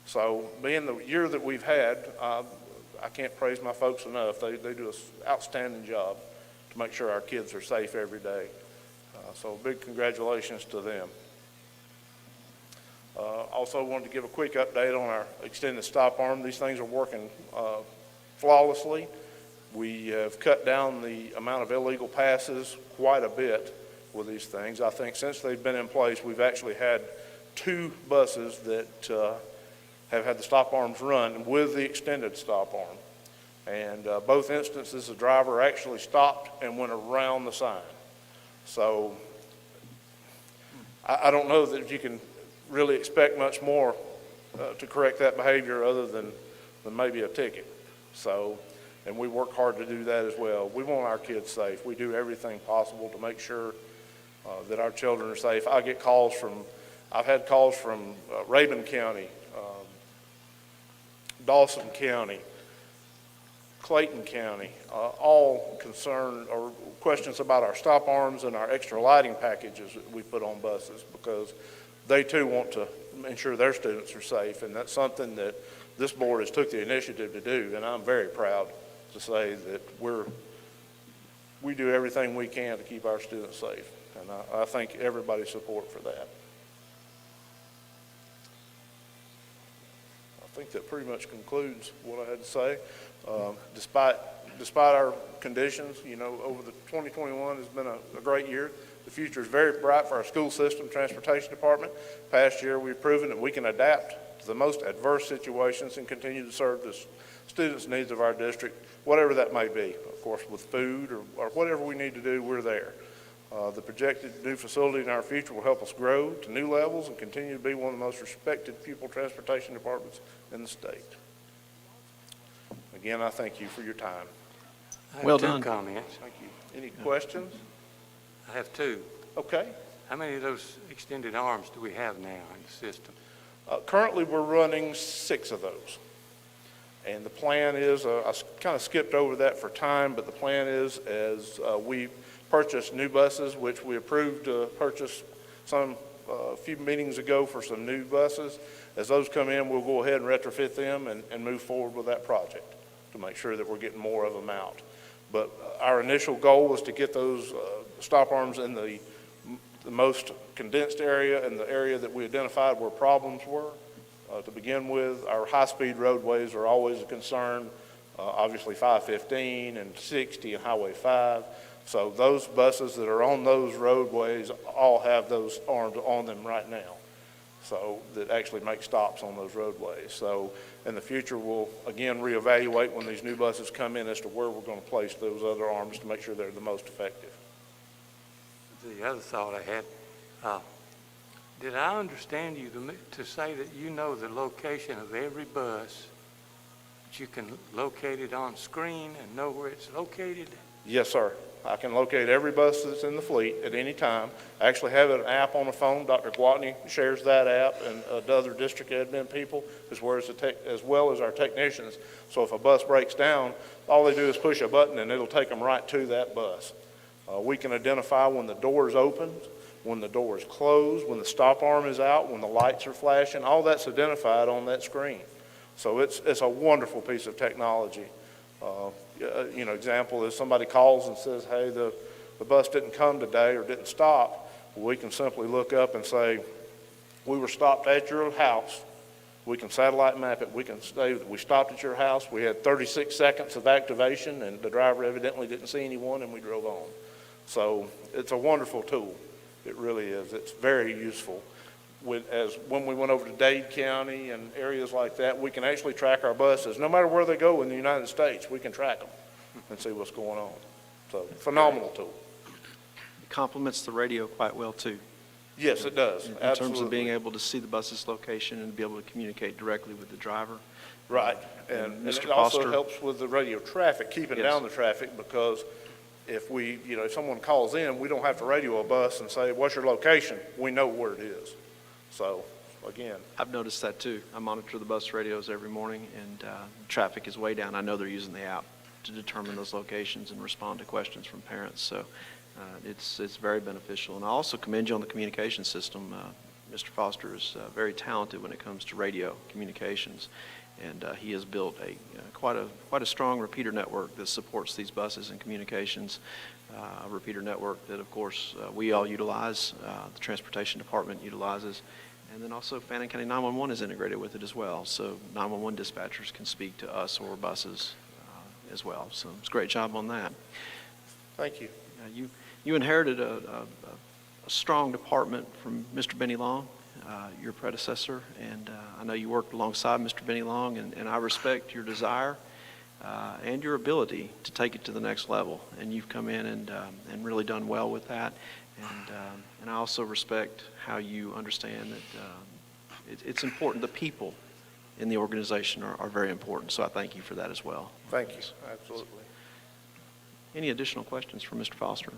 So being the year that we've had, I can't praise my folks enough. They do an outstanding job to make sure our kids are safe every day. So big congratulations to them. Also wanted to give a quick update on our extended stop arm. These things are working flawlessly. We have cut down the amount of illegal passes quite a bit with these things. I think since they've been in place, we've actually had 2 buses that have had the stop arms run with the extended stop arm. And both instances, the driver actually stopped and went around the sign. So I don't know that you can really expect much more to correct that behavior other than maybe a ticket. So, and we work hard to do that as well. We want our kids safe. We do everything possible to make sure that our children are safe. I've had calls from Rabun County, Dawson County, Clayton County, all concerned or questions about our stop arms and our extra lighting packages that we put on buses, because they too want to ensure their students are safe, and that's something that this board has took the initiative to do, and I'm very proud to say that we do everything we can to keep our students safe, and I thank everybody's support for that. I think that pretty much concludes what I had to say. Despite our conditions, over the 2021 has been a great year. The future is very bright for our school system, transportation department. Past year, we've proven that we can adapt to the most adverse situations and continue to serve the students' needs of our district, whatever that may be. Of course, with food or whatever we need to do, we're there. The projected new facility in our future will help us grow to new levels and continue to be one of the most respected pupil transportation departments in the state. Again, I thank you for your time. I Well have 2 done. comments. Thank you. Any questions? I have 2. Okay. How many of those extended arms do we have now in the system? Currently, we're running 6 of those. And the plan is, I kind of skipped over that for time, but the plan is as we purchase new buses, which we approved to purchase a few meetings ago for some new buses. As those come in, we'll go ahead and retrofit them and move forward with that project to make sure that we're getting more of them out. But our initial goal was to get those stop arms in the most condensed area and the area that we identified where problems were. To begin with, our high-speed roadways are always a concern, obviously 515 and 60 and Highway 5. So those buses that are on those roadways all have those arms on them right now, so that actually make stops on those roadways. So in the future, we'll again reevaluate when these new buses come in as to where we're going to place those other arms to make sure they're the most effective. The other thought I had, did I understand you to say that you know the location of every bus that you can locate it on screen and know where it's located? Yes, sir. I can locate every bus that's in the fleet at any time. I actually have an app on the phone. Dr. Gwatney shares that app, and the other district admin people, as well as our technicians. So if a bus breaks down, all they do is push a button, and it'll take them right to that bus. We can identify when the door is open, when the door is closed, when the stop arm is out, when the lights are flashing. All that's identified on that screen. So it's a wonderful piece of technology. Example is somebody calls and says, hey, the bus didn't come today or didn't stop. Well, we can simply look up and say, we were stopped at your house. We can satellite map it. We can say that we stopped at your house. We had 36 seconds of activation, and the driver evidently didn't see anyone, and we drove on. So it's a wonderful tool. It really is. It's very useful. When we went over to Dade County and areas like that, we can actually track our buses. No matter where they go in the United States, we can track them and see what's going on. So, phenomenal tool. It complements the radio quite well, too. Yes, it does. In Absolutely. terms of being able to see the bus's location and be able to communicate directly with the driver. Right. And Mr. it also Foster helps with the radio traffic, keeping Yes. down the traffic, because if if someone calls in, we don't have to radio a bus and say, what's your location? We know where it is. So, again. I've noticed that too. I monitor the bus radios every morning, and traffic is way down. I know they're using the app to determine those locations and respond to questions from parents. So it's very beneficial. And I also commend you on the communication system. Mr. Foster is very talented when it comes to radio communications, and he has built quite a strong repeater network that supports these buses and communications. A repeater network that, of course, we all utilize, the Transportation Department utilizes, and then also Fannin County 911 is integrated with it as well. So 911 dispatchers can speak to us or buses as well. So it's a great job on that. Thank you. You inherited a strong department from Mr. Benny Long, your predecessor, and I know you worked alongside Mr. Benny Long, and I respect your desire and your ability to take it to the next level. And you've come in and really done well with that. And I also respect how you understand that it's important. The people in the organization are very important. So I thank you for that as well. Thank you. Absolutely. Any additional questions for Mr. Foster?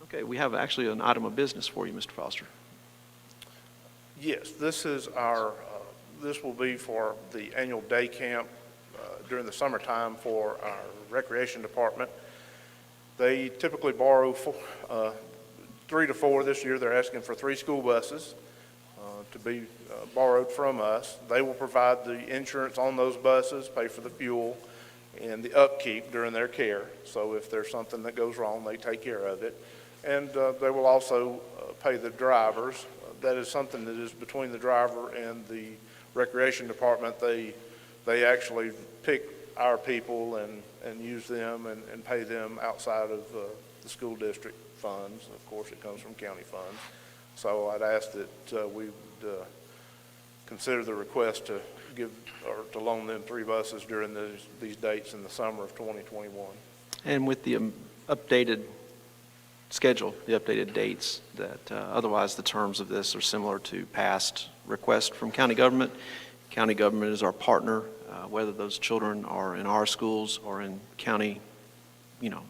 Okay, we have actually an item of business for you, Mr. Foster. Yes, this is this will be for the annual day camp during the summertime for our recreation department. They typically borrow 3 to 4. This year they're asking for 3 school buses to be borrowed from us. They will provide the insurance on those buses, pay for the fuel, and the upkeep during their care. So if there's something that goes wrong, they take care of it. And they will also pay the drivers. That is something that is between the driver and the recreation department. They actually pick our people and use them and pay them outside of the school district funds. Of course, it comes from county funds. So I'd ask that we would consider the request to to loan them 3 buses during these dates in the summer of 2021. And with the updated schedule, the updated dates, that otherwise the terms of this are similar to past requests from county government. County government is our partner, whether those children are in our schools or in county,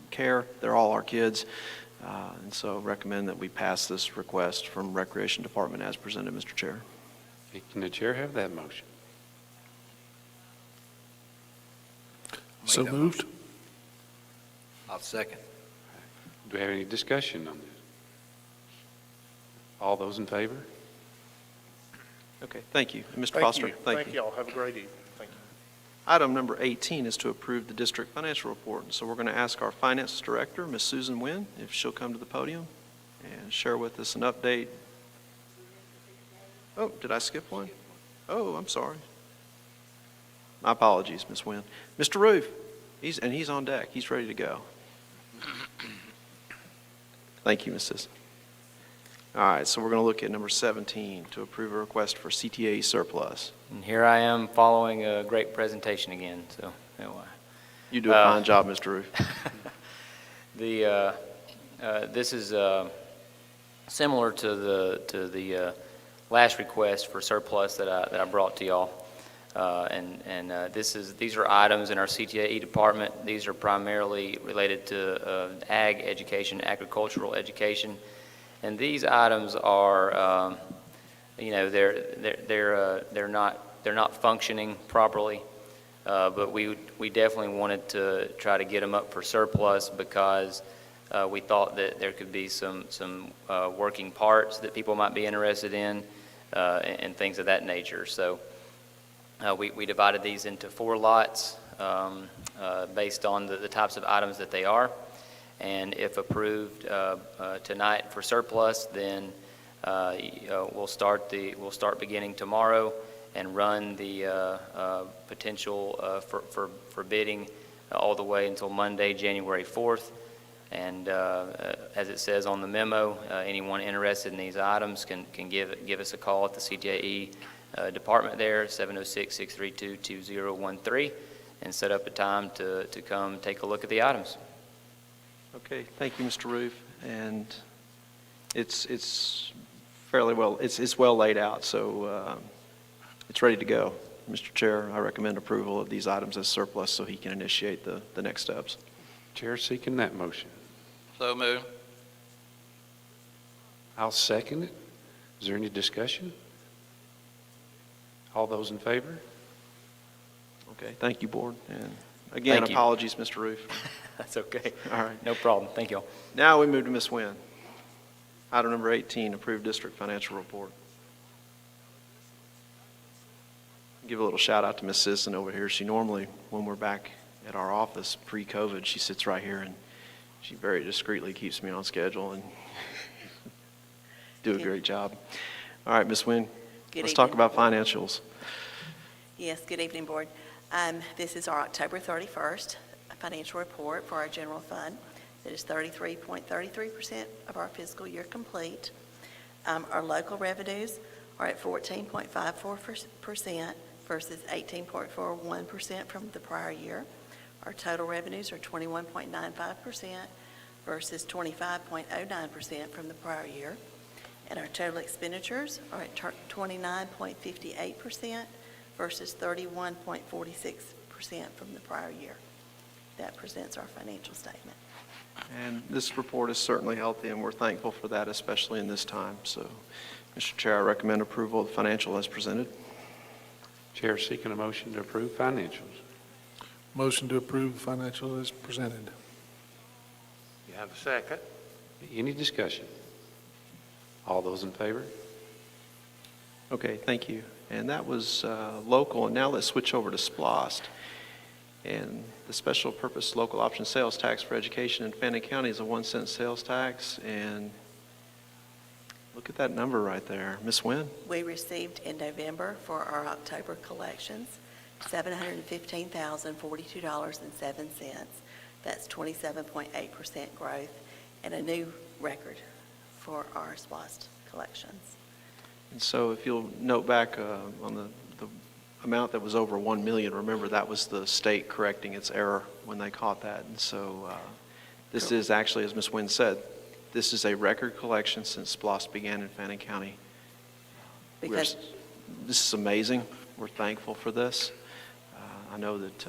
care. They're all our kids. And so recommend that we pass this request from Recreation Department as presented, Mr. Chair. Can the chair have that motion? So moved. I'll second. Do we have any discussion on this? All those in favor? Okay, thank you. And Mr. Thank Foster, you. thank you. Y'all. Have a great evening. Thank you. Item number 18 is to approve the district financial report. And so we're going to ask our finance director, Ms. Susan Wynn, if she'll come to the podium and share with us an update. Oh, did I skip one? Oh, I'm sorry. My apologies, Ms. Wynn. Mr. Roof, he's on deck. He's ready to go. Thank you, Mrs. All right, so we're going to look at number 17 to approve a request for CTA surplus. And here I am following a great presentation again. So anyway. You do a fine job, Mr. Roof. This is similar to the last request for surplus that I brought to y'all. These are items in our CTAE department. These are primarily related to ag education, agricultural education, and these items are, they're not functioning properly. But we definitely wanted to try to get them up for surplus because we thought that there could be some working parts that people might be interested in and things of that nature. So we divided these into 4 lots based on the types of items that they are. And if approved tonight for surplus, then we'll start beginning tomorrow and run the potential for bidding all the way until Monday, January 4th. And as it says on the memo, anyone interested in these items can give us a call at the CTAE department there, 706-632-2013, and set up a time to come take a look at the items. Okay, thank you, Mr. Roof. And it's fairly well, it's well laid out, so it's ready to go. Mr. Chair, I recommend approval of these items as surplus so he can initiate the next steps. Chair seeking that motion. So moved. I'll second it. Is there any discussion? All those in favor? Okay, thank you, Board. And again, Thank you. apologies, Mr. Roof. That's okay. All right. No problem. Thank you all. Now we move to Ms. Nguyen. Item number 18, approved district financial report. Give a little shout out to Ms. Sisson over here. She normally, when we're back at our office pre-COVID, she sits right here and she very discreetly keeps me on schedule and do a great job. All right, Ms. Nguyen, let's talk about financials. Yes, good evening, Board. This is our October 31st financial report for our general fund. That is 33.33% of our fiscal year complete. Our local revenues are at 14.54% versus 18.41% from the prior year. Our total revenues are 21.95% versus 25.09% from the prior year. And our total expenditures are at 29.58% versus 31.46% from the prior year. That presents our financial statement. And this report is certainly healthy, and we're thankful for that, especially in this time. So, Mr. Chair, I recommend approval of the financial as presented. Chair seeking a motion to approve financials. Motion to approve financial as presented. You have a second? Any discussion? All those in favor? Okay, thank you. And that was local, and now let's switch over to SPLOST. And the special purpose local option sales tax for education in Fannin County is a 1-cent sales tax, and look at that number right there. Ms. Nguyen? We received in November for our October collections $715,042.07. That's 27.8% growth and a new record for our SPLOST collections. And so if you'll note back on the amount that was over 1 million, remember that was the state correcting its error when they caught that. And so this is actually, as Ms. Nguyen said, this is a record collection since SPLOST began in Fannin County. Because This is amazing. We're thankful for this. I know that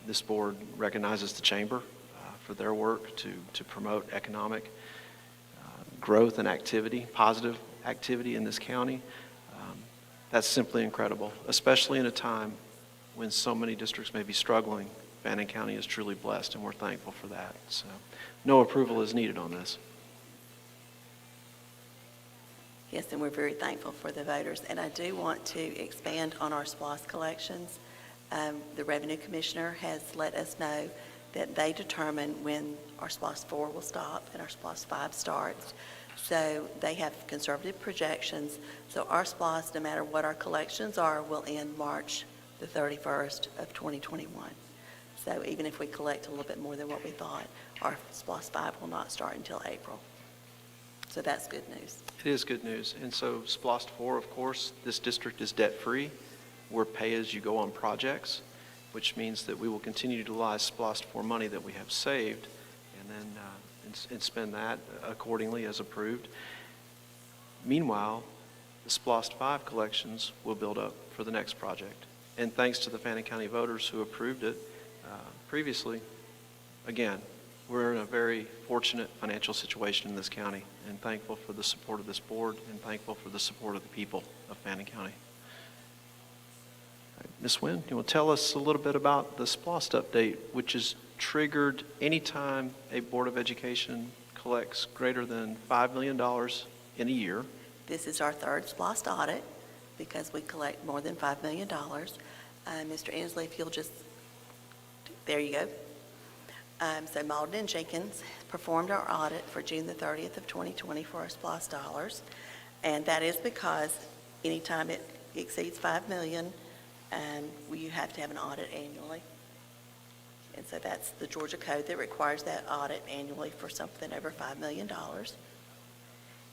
this board recognizes the chamber for their work to promote economic growth and activity, positive activity in this county. That's simply incredible, especially in a time when so many districts may be struggling. Fannin County is truly blessed, and we're thankful for that. So no approval is needed on this. yes, and we're very thankful for the voters. And I do want to expand on our SPLOST collections. The Revenue Commissioner has let us know that they determine when our SPLOST 4 will stop and our SPLOST 5 starts. So they have conservative projections. So our SPLOST, no matter what our collections are, will end March the 31st of 2021. So even if we collect a little bit more than what we thought, our SPLOST 5 will not start until April. So that's good news. It is good news. And so SPLOST 4, of course, this district is debt-free. We're pay-as-you-go on projects, which means that we will continue to utilize SPLOST 4 money that we have saved and then and spend that accordingly as approved. Meanwhile, the SPLOST 5 collections will build up for the next project. And thanks to the Fannin County voters who approved it previously. Again, we're in a very fortunate financial situation in this county, and thankful for the support of this board, and thankful for the support of the people of Fannin County. Ms. Wynn, you want to tell us a little bit about the SPLOST update, which is triggered anytime a Board of Education collects greater than $5 million in a year. This is our third SPLOST audit because we collect more than $5 million. Mr. Inslee, if you'll just, there you go. So Malden and Jenkins performed our audit for June the 30th of 2020 for our SPLOST dollars. And that is because anytime it exceeds $5 million, you have to have an audit annually. And so that's the Georgia code that requires that audit annually for something over $5 million.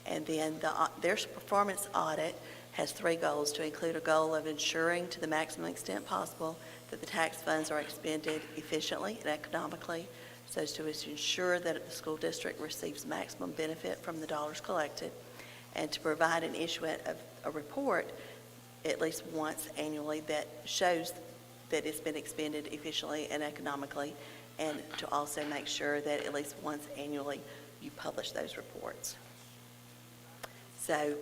And then their performance audit has three goals: to include a goal of ensuring to the maximum extent possible that the tax funds are expended efficiently and economically, so as to ensure that the school district receives maximum benefit from the dollars collected, and to provide an issuance of a report at least once annually that shows that it's been expended efficiently and economically, and to also make sure that at least once annually you publish those reports. So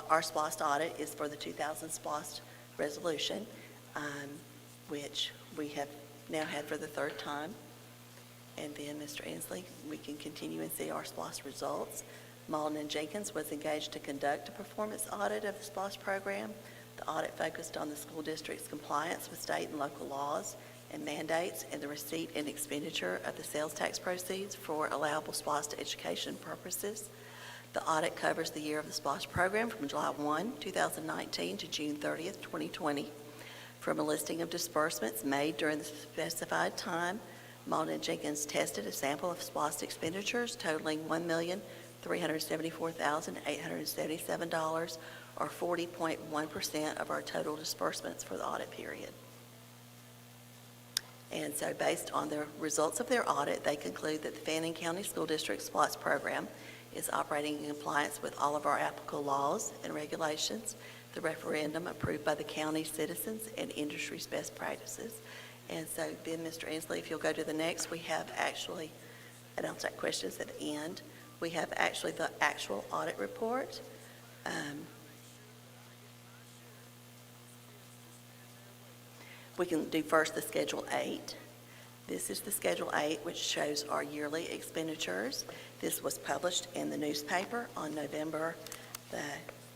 our SPLOST audit is for the 2000 SPLOST resolution, which we have now had for the third time. And then, Mr. Inslee, we can continue and see our SPLOST results. Malden and Jenkins was engaged to conduct a performance audit of the SPLOST program. The audit focused on the school district's compliance with state and local laws and mandates, and the receipt and expenditure of the sales tax proceeds for allowable SPLOST education purposes. The audit covers the year of the SPLOST program from July 1, 2019 to June 30th, 2020. From a listing of disbursements made during the specified time, Malden and Jenkins tested a sample of SPLOST expenditures totaling $1,374,877, or 40.1% of our total disbursements for the audit period. And so based on the results of their audit, they conclude that the Fannin County School District SPLOST program is operating in compliance with all of our applicable laws and regulations, the referendum approved by the county citizens, and industry's best practices. And so then, Mr. Inslee, if you'll go to the next, we have actually, and I'll take questions at the end, we have actually the actual audit report. We can do first the Schedule 8. This is the Schedule 8, which shows our yearly expenditures. This was published in the newspaper on November the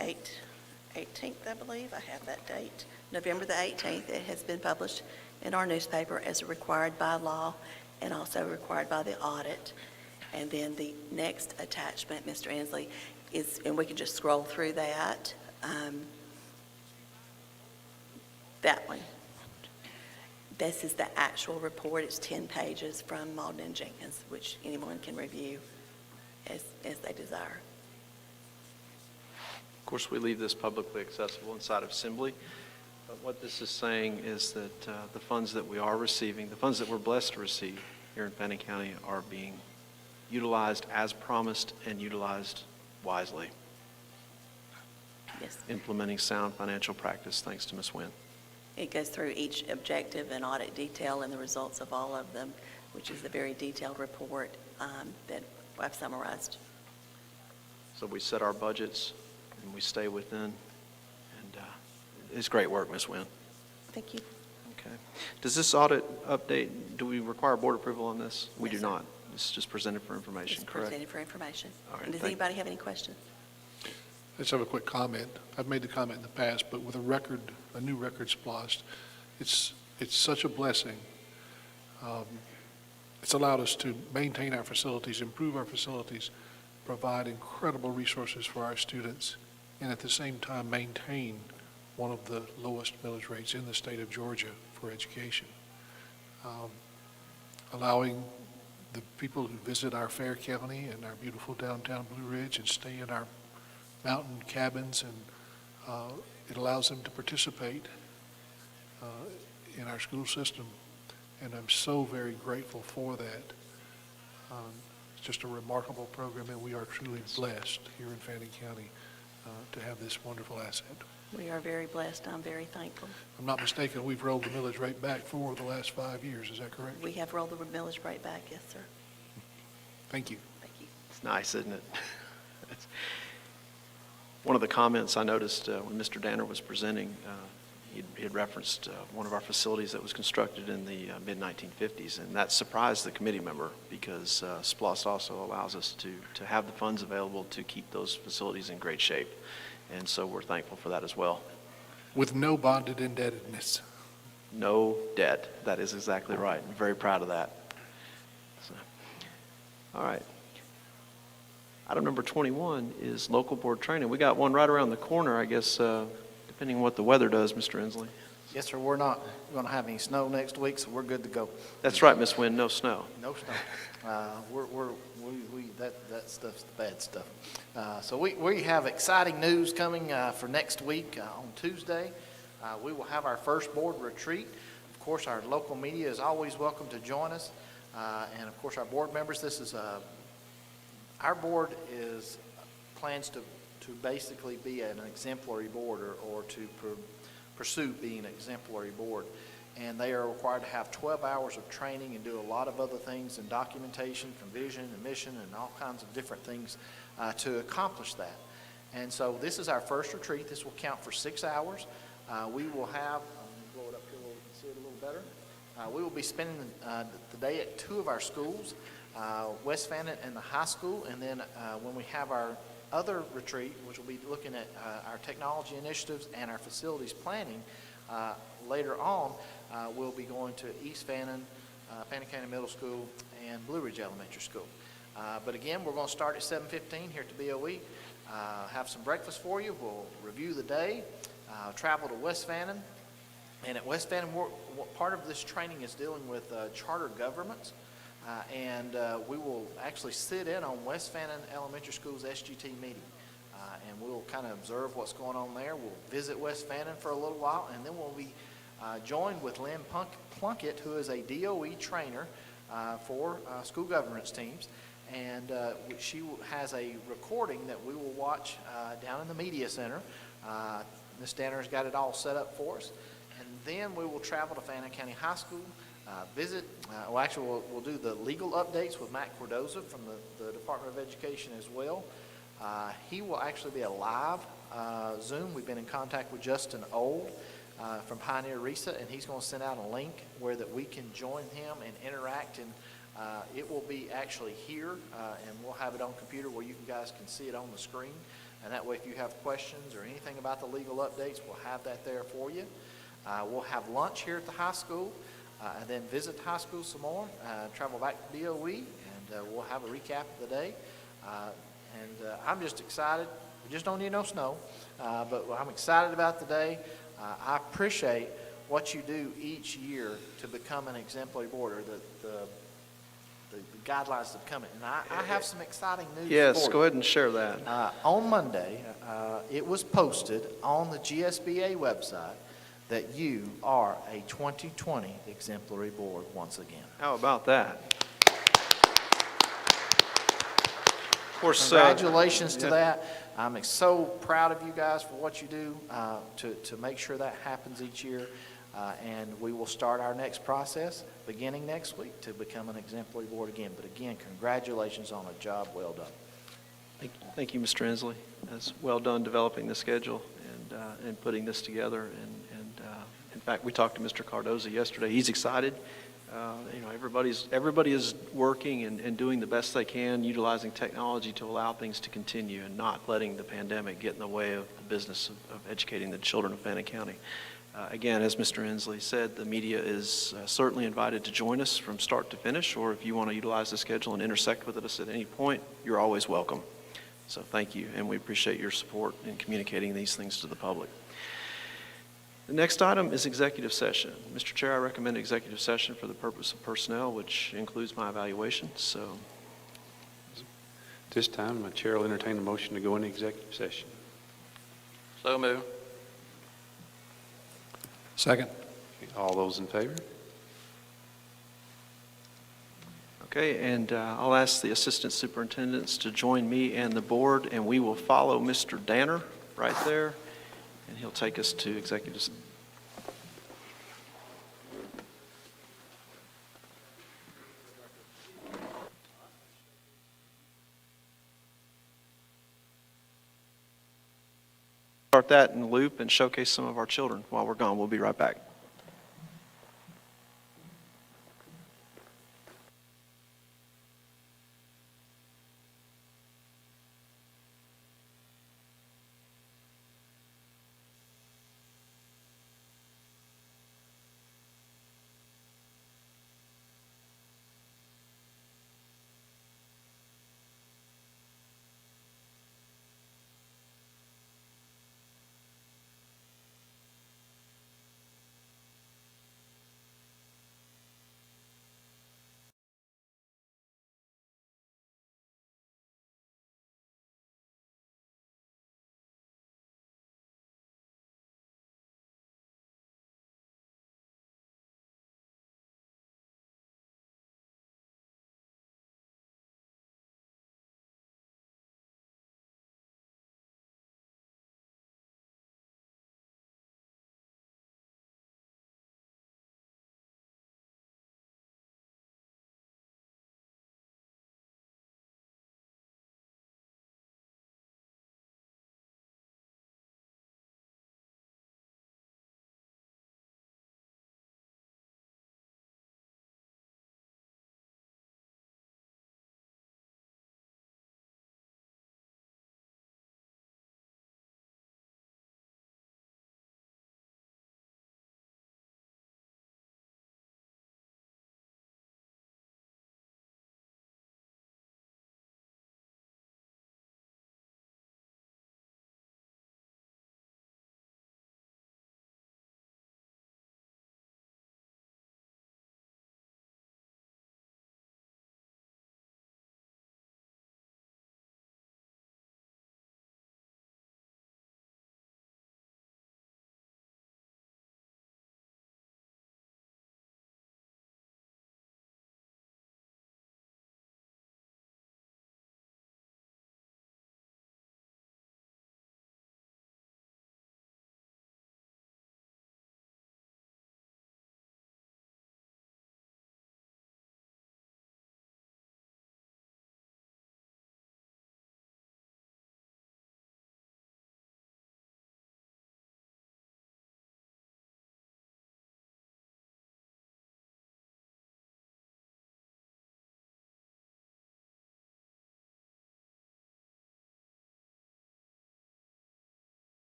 18th, I believe. I have that date. November the 18th, it has been published in our newspaper as required by law and also required by the audit. And then the next attachment, Mr. Inslee, is, and we can just scroll through that, that one. This is the actual report. It's 10 pages from Malden and Jenkins, which anyone can review as they desire. Of course, we leave this publicly accessible inside of Assembly. But what this is saying is that the funds that we are receiving, the funds that we're blessed to receive here in Fannin County, are being utilized as promised and utilized wisely. Yes. Implementing sound financial practice, thanks to Ms. Wynn. It goes through each objective and audit detail and the results of all of them, which is a very detailed report that I've summarized. So we set our budgets and we stay within, and it's great work, Ms. Wynn. Thank you. Okay. Does this audit update, do we require board approval on this? We Yes, do sir. not. It's just presented for information, It's correct? presented for information. All right, And does thank- anybody have any questions? I just have a quick comment. I've made the comment in the past, but with a new record SPLOST, it's such a blessing. It's allowed us to maintain our facilities, improve our facilities, provide incredible resources for our students, and at the same time maintain one of the lowest millage rates in the state of Georgia for education. Allowing the people who visit our fair county and our beautiful downtown Blue Ridge and stay in our mountain cabins, and it allows them to participate in our school system, and I'm so very grateful for that. It's just a remarkable program, and we are truly blessed here in Fannin County to have this wonderful asset. We are very blessed. I'm very thankful. If I'm not mistaken, we've rolled the millage rate back 4 of the last 5 years. Is that correct? We have rolled the millage rate back, yes, sir. Thank you. Thank you. It's nice, isn't it? One of the comments I noticed when Mr. Danner was presenting, he had referenced one of our facilities that was constructed in the mid-1950s, and that surprised the committee member because SPLOST also allows us to have the funds available to keep those facilities in great shape, and so we're thankful for that as well. With no bonded indebtedness. No debt. That is exactly right. I'm very proud of that. So, all right. Item number 21 is local board training. We got one right around the corner, I guess, depending on what the weather does, Mr. Inslee. Yes, sir, we're not going to have any snow next week, so we're good to go. That's right, Ms. Wynn, no snow. No snow. That stuff's the bad stuff. So we have exciting news coming for next week on Tuesday. We will have our first board retreat. Of course, our local media is always welcome to join us. And of course, our board members, our board plans to basically be an exemplary board or to pursue being an exemplary board. And they are required to have 12 hours of training and do a lot of other things in documentation, convision, and mission, and all kinds of different things to accomplish that. And so this is our first retreat. This will count for 6 hours. We will have, let me blow it up here where we can see it a little better. We will be spending the day at 2 of our schools, West Fannin and the high school, and then when we have our other retreat, which will be looking at our technology initiatives and our facilities planning, later on, we'll be going to East Fannin, Fannin County Middle School, and Blue Ridge Elementary School. But again, we're going to start at 7:15 here at the BOE, have some breakfast for you, we'll review the day, travel to West Fannin, and at West Fannin, part of this training is dealing with charter governments. And we will actually sit in on West Fannin Elementary School's SGT meeting. And we'll kind of observe what's going on there. We'll visit West Fannin for a little while, and then we'll be joined with Lynn Plunkett, who is a DOE trainer for school governance teams. And she has a recording that we will watch down in the media center. Ms. Danner's got it all set up for us. And then we will travel to Fannin County High School, visit, we'll do the legal updates with Matt Cordoza from the Department of Education as well. He will actually be a live Zoom. We've been in contact with Justin Old from Pioneer RESA, and he's going to send out a link where that we can join him and interact, and it will be actually here, and we'll have it on computer where you guys can see it on the screen, and that way if you have questions or anything about the legal updates, we'll have that there for you. We'll have lunch here at the high school. And then visit the high school some more, travel back to DOE, and we'll have a recap of the day. I'm just excited. We just don't need no snow, but I'm excited about the day. I appreciate what you do each year to become an exemplary board, or the guidelines that come in. And I have some exciting news for you. Yes, go ahead and share that. On Monday, it was posted on the GSBA website that you are a 2020 exemplary board once again. How about that? Of course, congratulations to that. I'm so proud of you guys for what you do to make sure that happens each year. And we will start our next process beginning next week to become an exemplary board again. But again, congratulations on a job well done. Thank you, Mr. Inslee. It's well done developing the schedule and putting this together. And in fact, we talked to Mr. Cardoza yesterday. He's excited. Everybody is working and doing the best they can, utilizing technology to allow things to continue and not letting the pandemic get in the way of the business of educating the children of Fannin County. Again, as Mr. Inslee said, the media is certainly invited to join us from start to finish, or if you want to utilize the schedule and intersect with us at any point, you're always welcome. So thank you, and we appreciate your support in communicating these things to the public. The next item is executive session. Mr. Chair, I recommend executive session for the purpose of personnel, which includes my evaluation. So, This time, the chair will entertain a motion to go into executive session. So moved. Second. All those in favor? Okay, and I'll ask the assistant superintendents to join me and the board, and we will follow Mr. Danner right there, and he'll take us to executive. Start that in loop and showcase some of our children while we're gone. We'll be right back.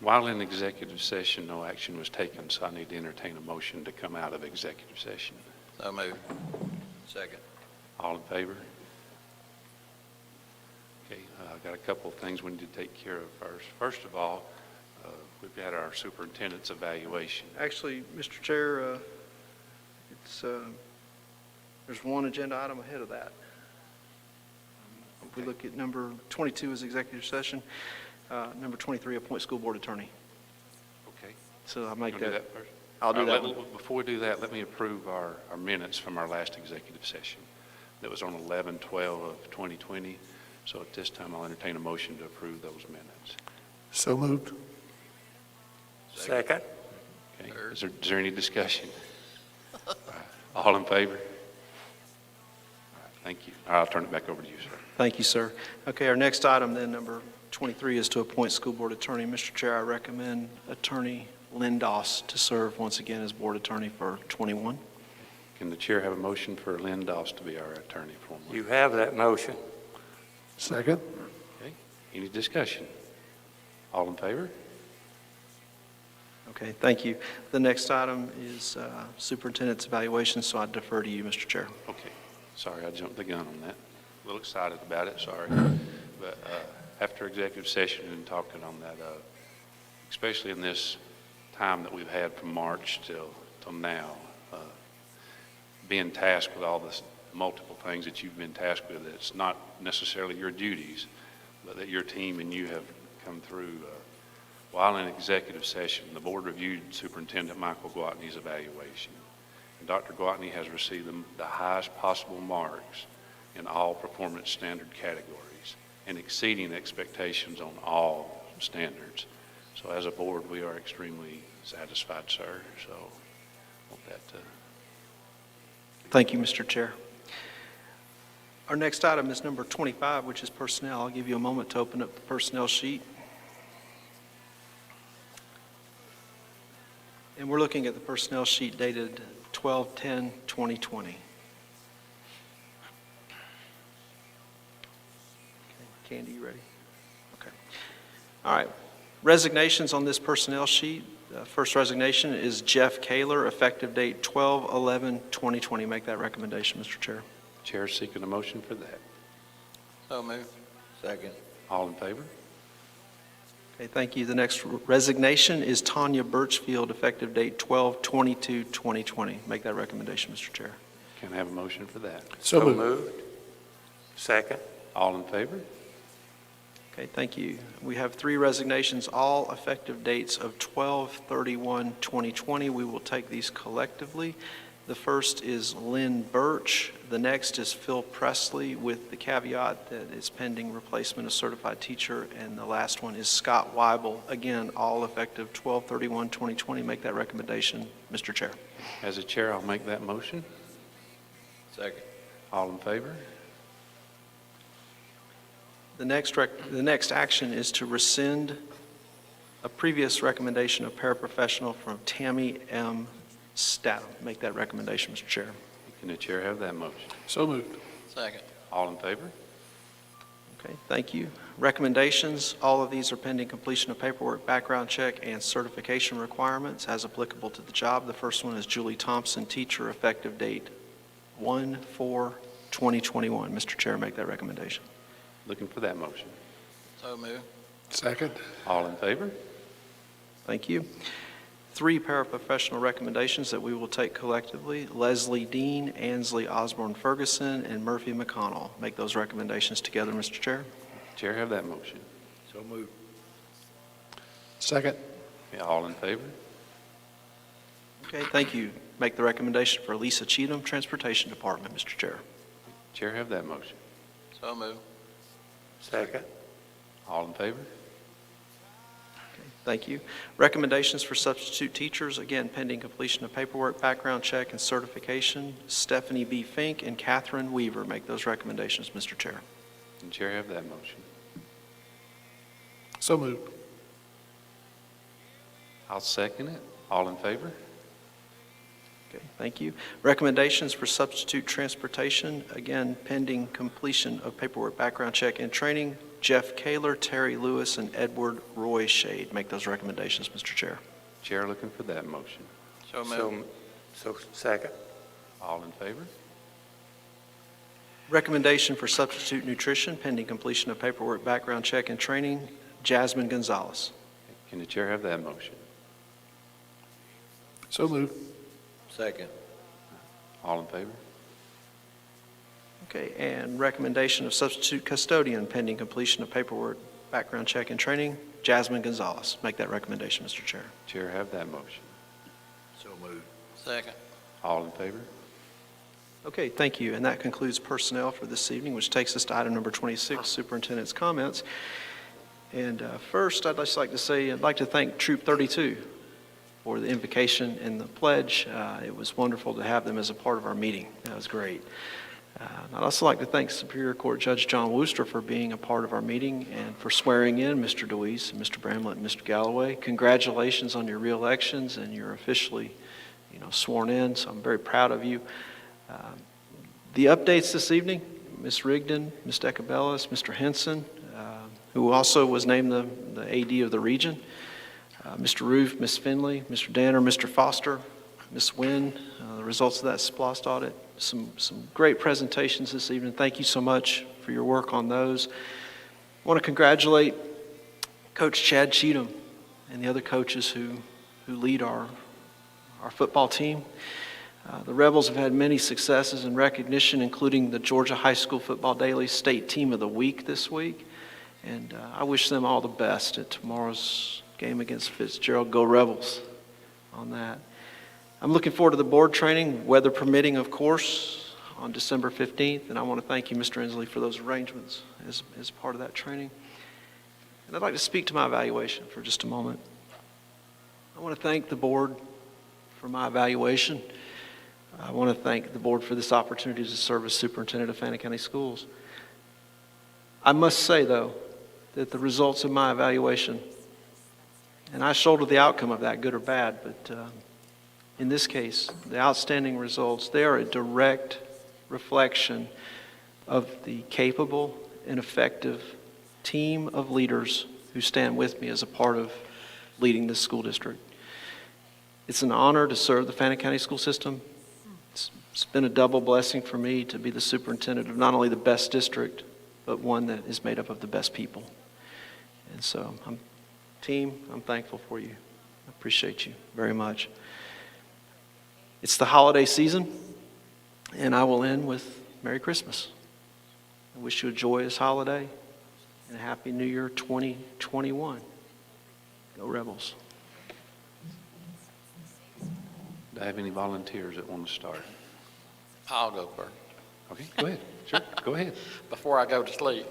While in executive session, no action was taken, so I need to entertain a motion to come out of executive session. So moved. Second. All in favor? Okay, I've got a couple of things we need to take care of first. First of all, we've got our superintendent's evaluation. Actually, Mr. Chair, there's one agenda item ahead of that. If we look at number 22 as executive session, number 23, appoint school board attorney. Okay. So I'll make You wanna do that. first? I'll do All right, that one. Before we do that, let me approve our minutes from our last executive session. That was on 11/12 of 2020. So at this time, I'll entertain a motion to approve those minutes. So moved. Second. Okay. Is there any discussion? All in favor? All right, thank you. I'll turn it back over to you, sir. Thank you, sir. Okay, our next item then, number 23, is to appoint school board attorney. Mr. Chair, I recommend Attorney Lynn Doss to serve once again as board attorney for 21. Can the chair have a motion for Lynn Doss to be our attorney formally? You have that motion. Second. Okay. Any discussion? All in favor? Okay, thank you. The next item is superintendent's evaluation, so I defer to you, Mr. Chair. Okay. Sorry, I jumped the gun on that. A little excited about it, sorry. But after executive session and talking on that, especially in this time that we've had from March till now, being tasked with all this multiple things that you've been tasked with, it's not necessarily your duties, but that your team and you have come through. While in executive session, the board reviewed Superintendent Michael Gwatney's evaluation. And Dr. Gwatney has received the highest possible marks in all performance standard categories and exceeding expectations on all standards. So as a board, we are extremely satisfied, sir. So I want that to... Thank you, Mr. Chair. Our next item is number 25, which is personnel. I'll give you a moment to open up the personnel sheet. And we're looking at the personnel sheet dated 12/10/2020. Candy, you ready? Okay. All right. Resignations on this personnel sheet. First resignation is Jeff Kaler, effective date 12/11/2020. Make that recommendation, Mr. Chair. Chair is seeking a motion for that. So moved. Second. All in favor? Okay, thank you. The next resignation is Tanya Birchfield, effective date 12/22/2020. Make that recommendation, Mr. Chair. Can I have a motion for that? So moved. Second. All in favor? Okay, thank you. We have three resignations, all effective dates of 12/31/2020. We will take these collectively. The first is Lynn Birch. The next is Phil Presley, with the caveat that it's pending replacement of certified teacher. And the last one is Scott Weibel. Again, all effective 12/31/2020. Make that recommendation, Mr. Chair. As a chair, I'll make that motion. Second. All in favor? The next action is to rescind a previous recommendation of paraprofessional from Tammy M. Statham. Make that recommendation, Mr. Chair. Can the chair have that motion? So moved. Second. All in favor? Okay, thank you. Recommendations, all of these are pending completion of paperwork, background check, and certification requirements as applicable to the job. The first one is Julie Thompson, teacher, effective date 1/4/2021. Mr. Chair, make that recommendation. Looking for that motion. So moved. Second. All in favor? Thank you. Three paraprofessional recommendations that we will take collectively: Leslie Dean, Ansley Osborne Ferguson, and Murphy McConnell. Make those recommendations together, Mr. Chair. Chair, have that motion. So moved. Second. Okay, all in favor? Okay, thank you. Make the recommendation for Lisa Cheatham, Transportation Department, Mr. Chair. Chair, have that motion. So moved. Second. All in favor? Thank you. Recommendations for substitute teachers, again, pending completion of paperwork, background check, and certification. Stephanie B. Fink and Catherine Weaver. Make those recommendations, Mr. Chair. Can chair have that motion? So moved. I'll second it. All in favor? Okay, thank you. Recommendations for substitute transportation, again, pending completion of paperwork, background check, and training. Jeff Kaler, Terry Lewis, and Edward Roy Shade. Make those recommendations, Mr. Chair. Chair looking for that motion. So moved. So second. All in favor? Recommendation for substitute nutrition pending completion of paperwork, background check, and training, Jasmine Gonzalez. Can the chair have that motion? So moved. Second. All in favor? Okay, and recommendation of substitute custodian pending completion of paperwork, background check, and training, Jasmine Gonzalez. Make that recommendation, Mr. Chair. Chair have that motion. So moved. Second. All in favor? Okay, thank you. And that concludes personnel for this evening, which takes us to item number 26, superintendent's comments. And first, I'd just like to say, I'd like to thank Troop 32 for the invocation and the pledge. It was wonderful to have them as a part of our meeting. That was great. I'd also like to thank Superior Court Judge John Wooster for being a part of our meeting and for swearing in Mr. DeWeese, Mr. Bramlett, and Mr. Galloway. Congratulations on your re-elections, and you're officially, sworn in, so I'm very proud of you. The updates this evening, Ms. Rigdon, Ms. Decabellis, Mr. Henson, who also was named the AD of the region, Mr. Roof, Ms. Finley, Mr. Danner, Mr. Foster, Ms. Wynn, the results of that SPLOST audit. Some great presentations this evening. Thank you so much for your work on those. I want to congratulate Coach Chad Cheatham and the other coaches who lead our football team. The Rebels have had many successes and recognition, including the Georgia High School Football Daily State Team of the Week this week. And I wish them all the best at tomorrow's game against Fitzgerald. Go Rebels on that. I'm looking forward to the board training, weather permitting, of course, on December 15th. And I want to thank you, Mr. Inslee, for those arrangements as part of that training. And I'd like to speak to my evaluation for just a moment. I want to thank the board for my evaluation. I want to thank the board for this opportunity to serve as superintendent of Fannin County Schools. I must say, though, that the results of my evaluation, and I shoulder the outcome of that, good or bad, but in this case, the outstanding results, they are a direct reflection of the capable and effective team of leaders who stand with me as a part of leading this school district. It's an honor to serve the Fannin County school system. It's been a double blessing for me to be the superintendent of not only the best district, but one that is made up of the best people. And so, team, I'm thankful for you. I appreciate you very much. It's the holiday season, and I will end with Merry Christmas. I wish you a joyous holiday and a Happy New Year 2021. Go Rebels. Do I have any volunteers that want to start? I'll go first. Okay, go ahead. Sure, go ahead. Before I go to sleep.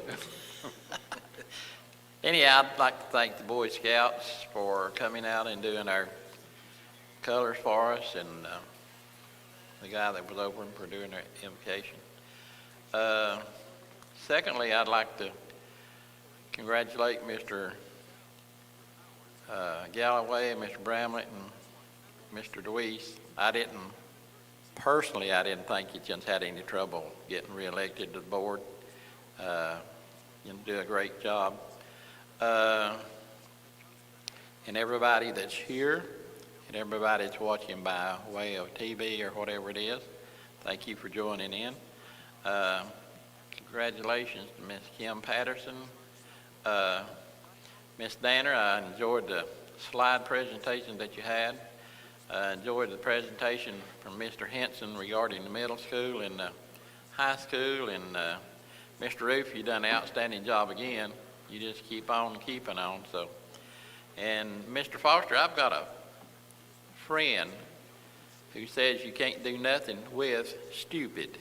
Anyhow, I'd like to thank the Boy Scouts for coming out and doing our colors for us, and the guy that was over for doing their invocation. Secondly, I'd like to congratulate Mr. Galloway and Mr. Bramlett and Mr. DeWeese. I didn't think you just had any trouble getting reelected to the board. You do a great job. And everybody that's here and everybody that's watching by way of TV or whatever it is, thank you for joining in. Congratulations to Miss Kim Patterson. Miss Danner, I enjoyed the slide presentation that you had. I enjoyed the presentation from Mr. Henson regarding the middle school and the high school. And Mr. Roof, you done an outstanding job again. You just keep on keeping on. So, and Mr. Foster, I've got a friend who says you can't do nothing with stupid.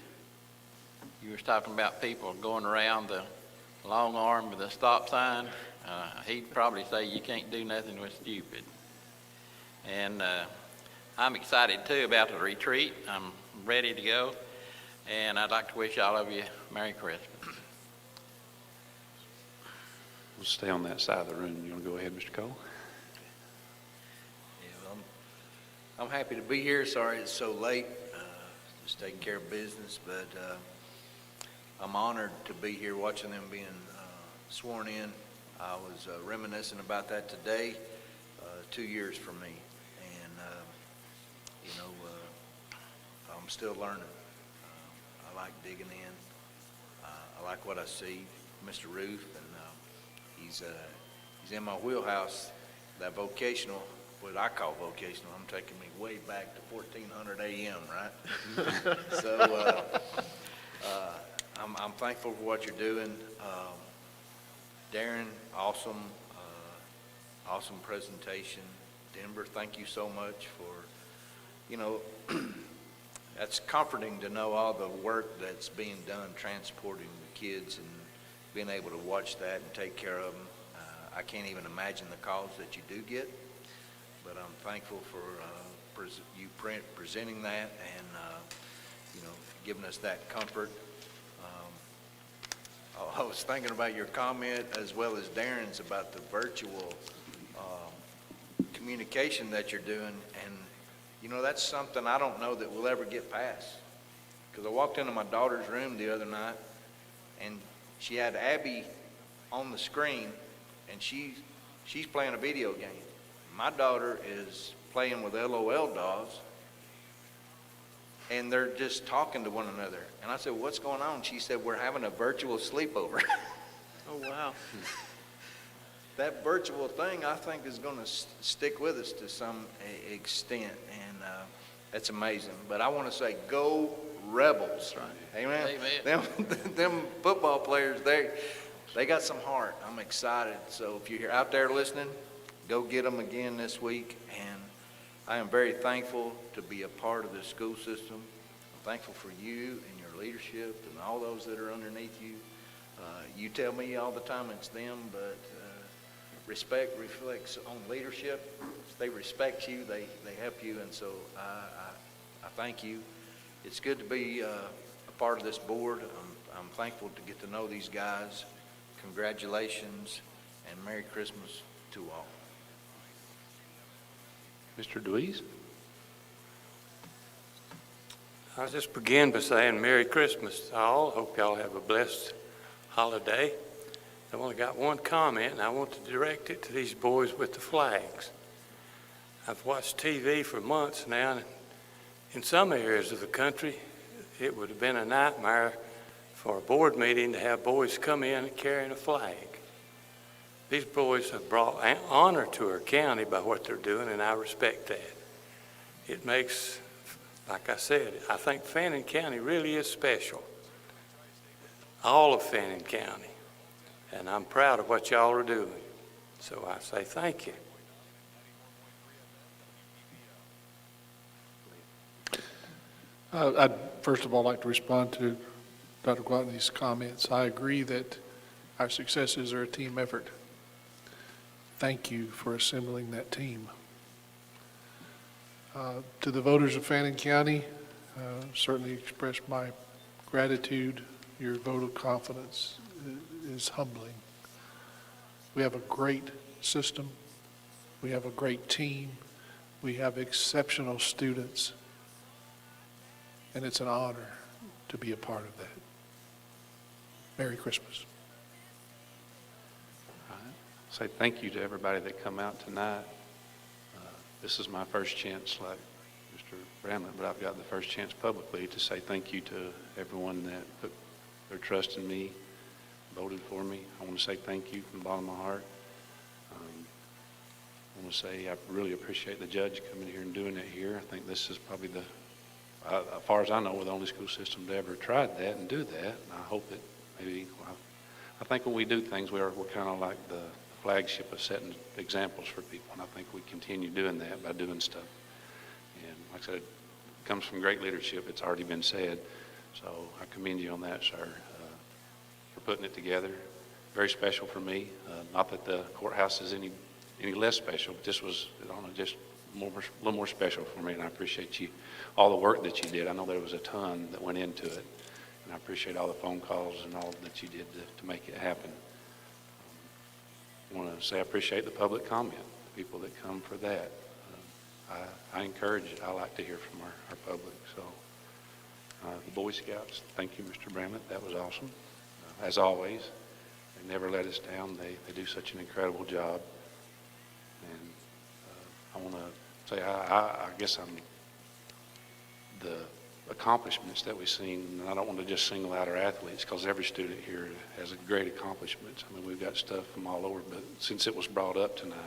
You was talking about people going around the long arm with a stop sign. He'd probably say you can't do nothing with stupid. And I'm excited too about the retreat. I'm ready to go. And I'd like to wish all of you Merry Christmas. We'll stay on that side of the room. You want to go ahead, Mr. Cole? Yeah, well, I'm happy to be here. Sorry it's so late. Just taking care of business, but I'm honored to be here watching them being sworn in. I was reminiscing about that today, 2 years for me. And, I'm still learning. I like digging in. I like what I see. Mr. Roof, and he's in my wheelhouse, that vocational, what I call vocational. I'm taking me way back to 1400 AM, right? So I'm thankful for what you're doing. Darren, awesome presentation. Denver, thank you so much for, that's comforting to know all the work that's being done transporting the kids and being able to watch that and take care of them. I can't even imagine the calls that you do get, but I'm thankful for you presenting that and, giving us that comfort. I was thinking about your comment as well as Darren's about the virtual communication that you're doing, and that's something I don't know that we'll ever get past. Because I walked into my daughter's room the other night, and she had Abby on the screen, and she's playing a video game. My daughter is playing with LOL dolls, and they're just talking to one another. And I said, "What's going on?" She said, "We're having a virtual sleepover." Oh, wow. That virtual thing, I think, is going to stick with us to some extent, and that's amazing. But I want to say, go Rebels. Right. Amen. Amen. Them football players, they got some heart. I'm excited. So if you're out there listening, go get them again this week. And I am very thankful to be a part of the school system. I'm thankful for you and your leadership and all those that are underneath you. You tell me all the time it's them, but respect reflects on leadership. If they respect you, they help you, and so I thank you. It's good to be a part of this board. I'm thankful to get to know these guys. Congratulations, and Merry Christmas to all. Mr. DeWeese? I'll just begin by saying Merry Christmas to all. Hope y'all have a blessed holiday. I've only got one comment, and I want to direct it to these boys with the flags. I've watched TV for months now, and in some areas of the country, it would have been a nightmare for a board meeting to have boys come in carrying a flag. These boys have brought honor to our county by what they're doing, and I respect that. It makes, like I said, I think Fannin County really is special. All of Fannin County. And I'm proud of what y'all are doing. So I say thank you. I'd first of all like to respond to Dr. Gwatney's comments. I agree that our successes are a team effort. Thank you for assembling that team. To the voters of Fannin County, certainly express my gratitude. Your vote of confidence is humbling. We have a great system. We have a great team. We have exceptional students. And it's an honor to be a part of that. Merry Christmas. All right. Say thank you to everybody that come out tonight. This is my first chance, like Mr. Bramlett, but I've got the first chance publicly to say thank you to everyone that put their trust in me, voted for me. I want to say thank you from the bottom of my heart. I want to say I really appreciate the judge coming here and doing it here. I think this is probably as far as I know, we're the only school system to ever tried that and do that. And I hope that maybe, I think when we do things, we're kind of like the flagship of setting examples for people. And I think we continue doing that by doing stuff. And like I said, it comes from great leadership. It's already been said. So I commend you on that, sir, for putting it together. Very special for me. Not that the courthouse is any less special, but this was, I don't know, just a little more special for me, and I appreciate you, all the work that you did. I know there was a ton that went into it, and I appreciate all the phone calls and all that you did to make it happen. I want to say I appreciate the public comment, the people that come for that. I encourage it. I like to hear from our public. So the Boy Scouts, thank you, Mr. Bramlett. That was awesome, as always. They never let us down. They do such an incredible job. And I want to say, I guess the accomplishments that we've seen, and I don't want to just single out our athletes because every student here has a great accomplishments. I mean, we've got stuff from all over, but since it was brought up tonight,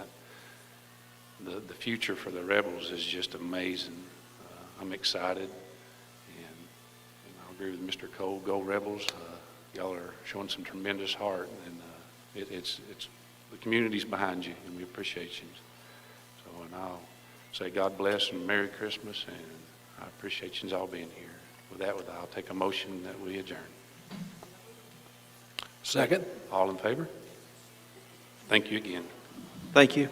the future for the Rebels is just amazing. I'm excited, and I agree with Mr. Cole. Go Rebels! Y'all are showing some tremendous heart, and it's the community's behind you, and we appreciate you. So, and I'll say God bless and Merry Christmas, and I appreciate you all being here. With that, I'll take a motion that we adjourn. Second. All in favor? Thank you again. Thank you.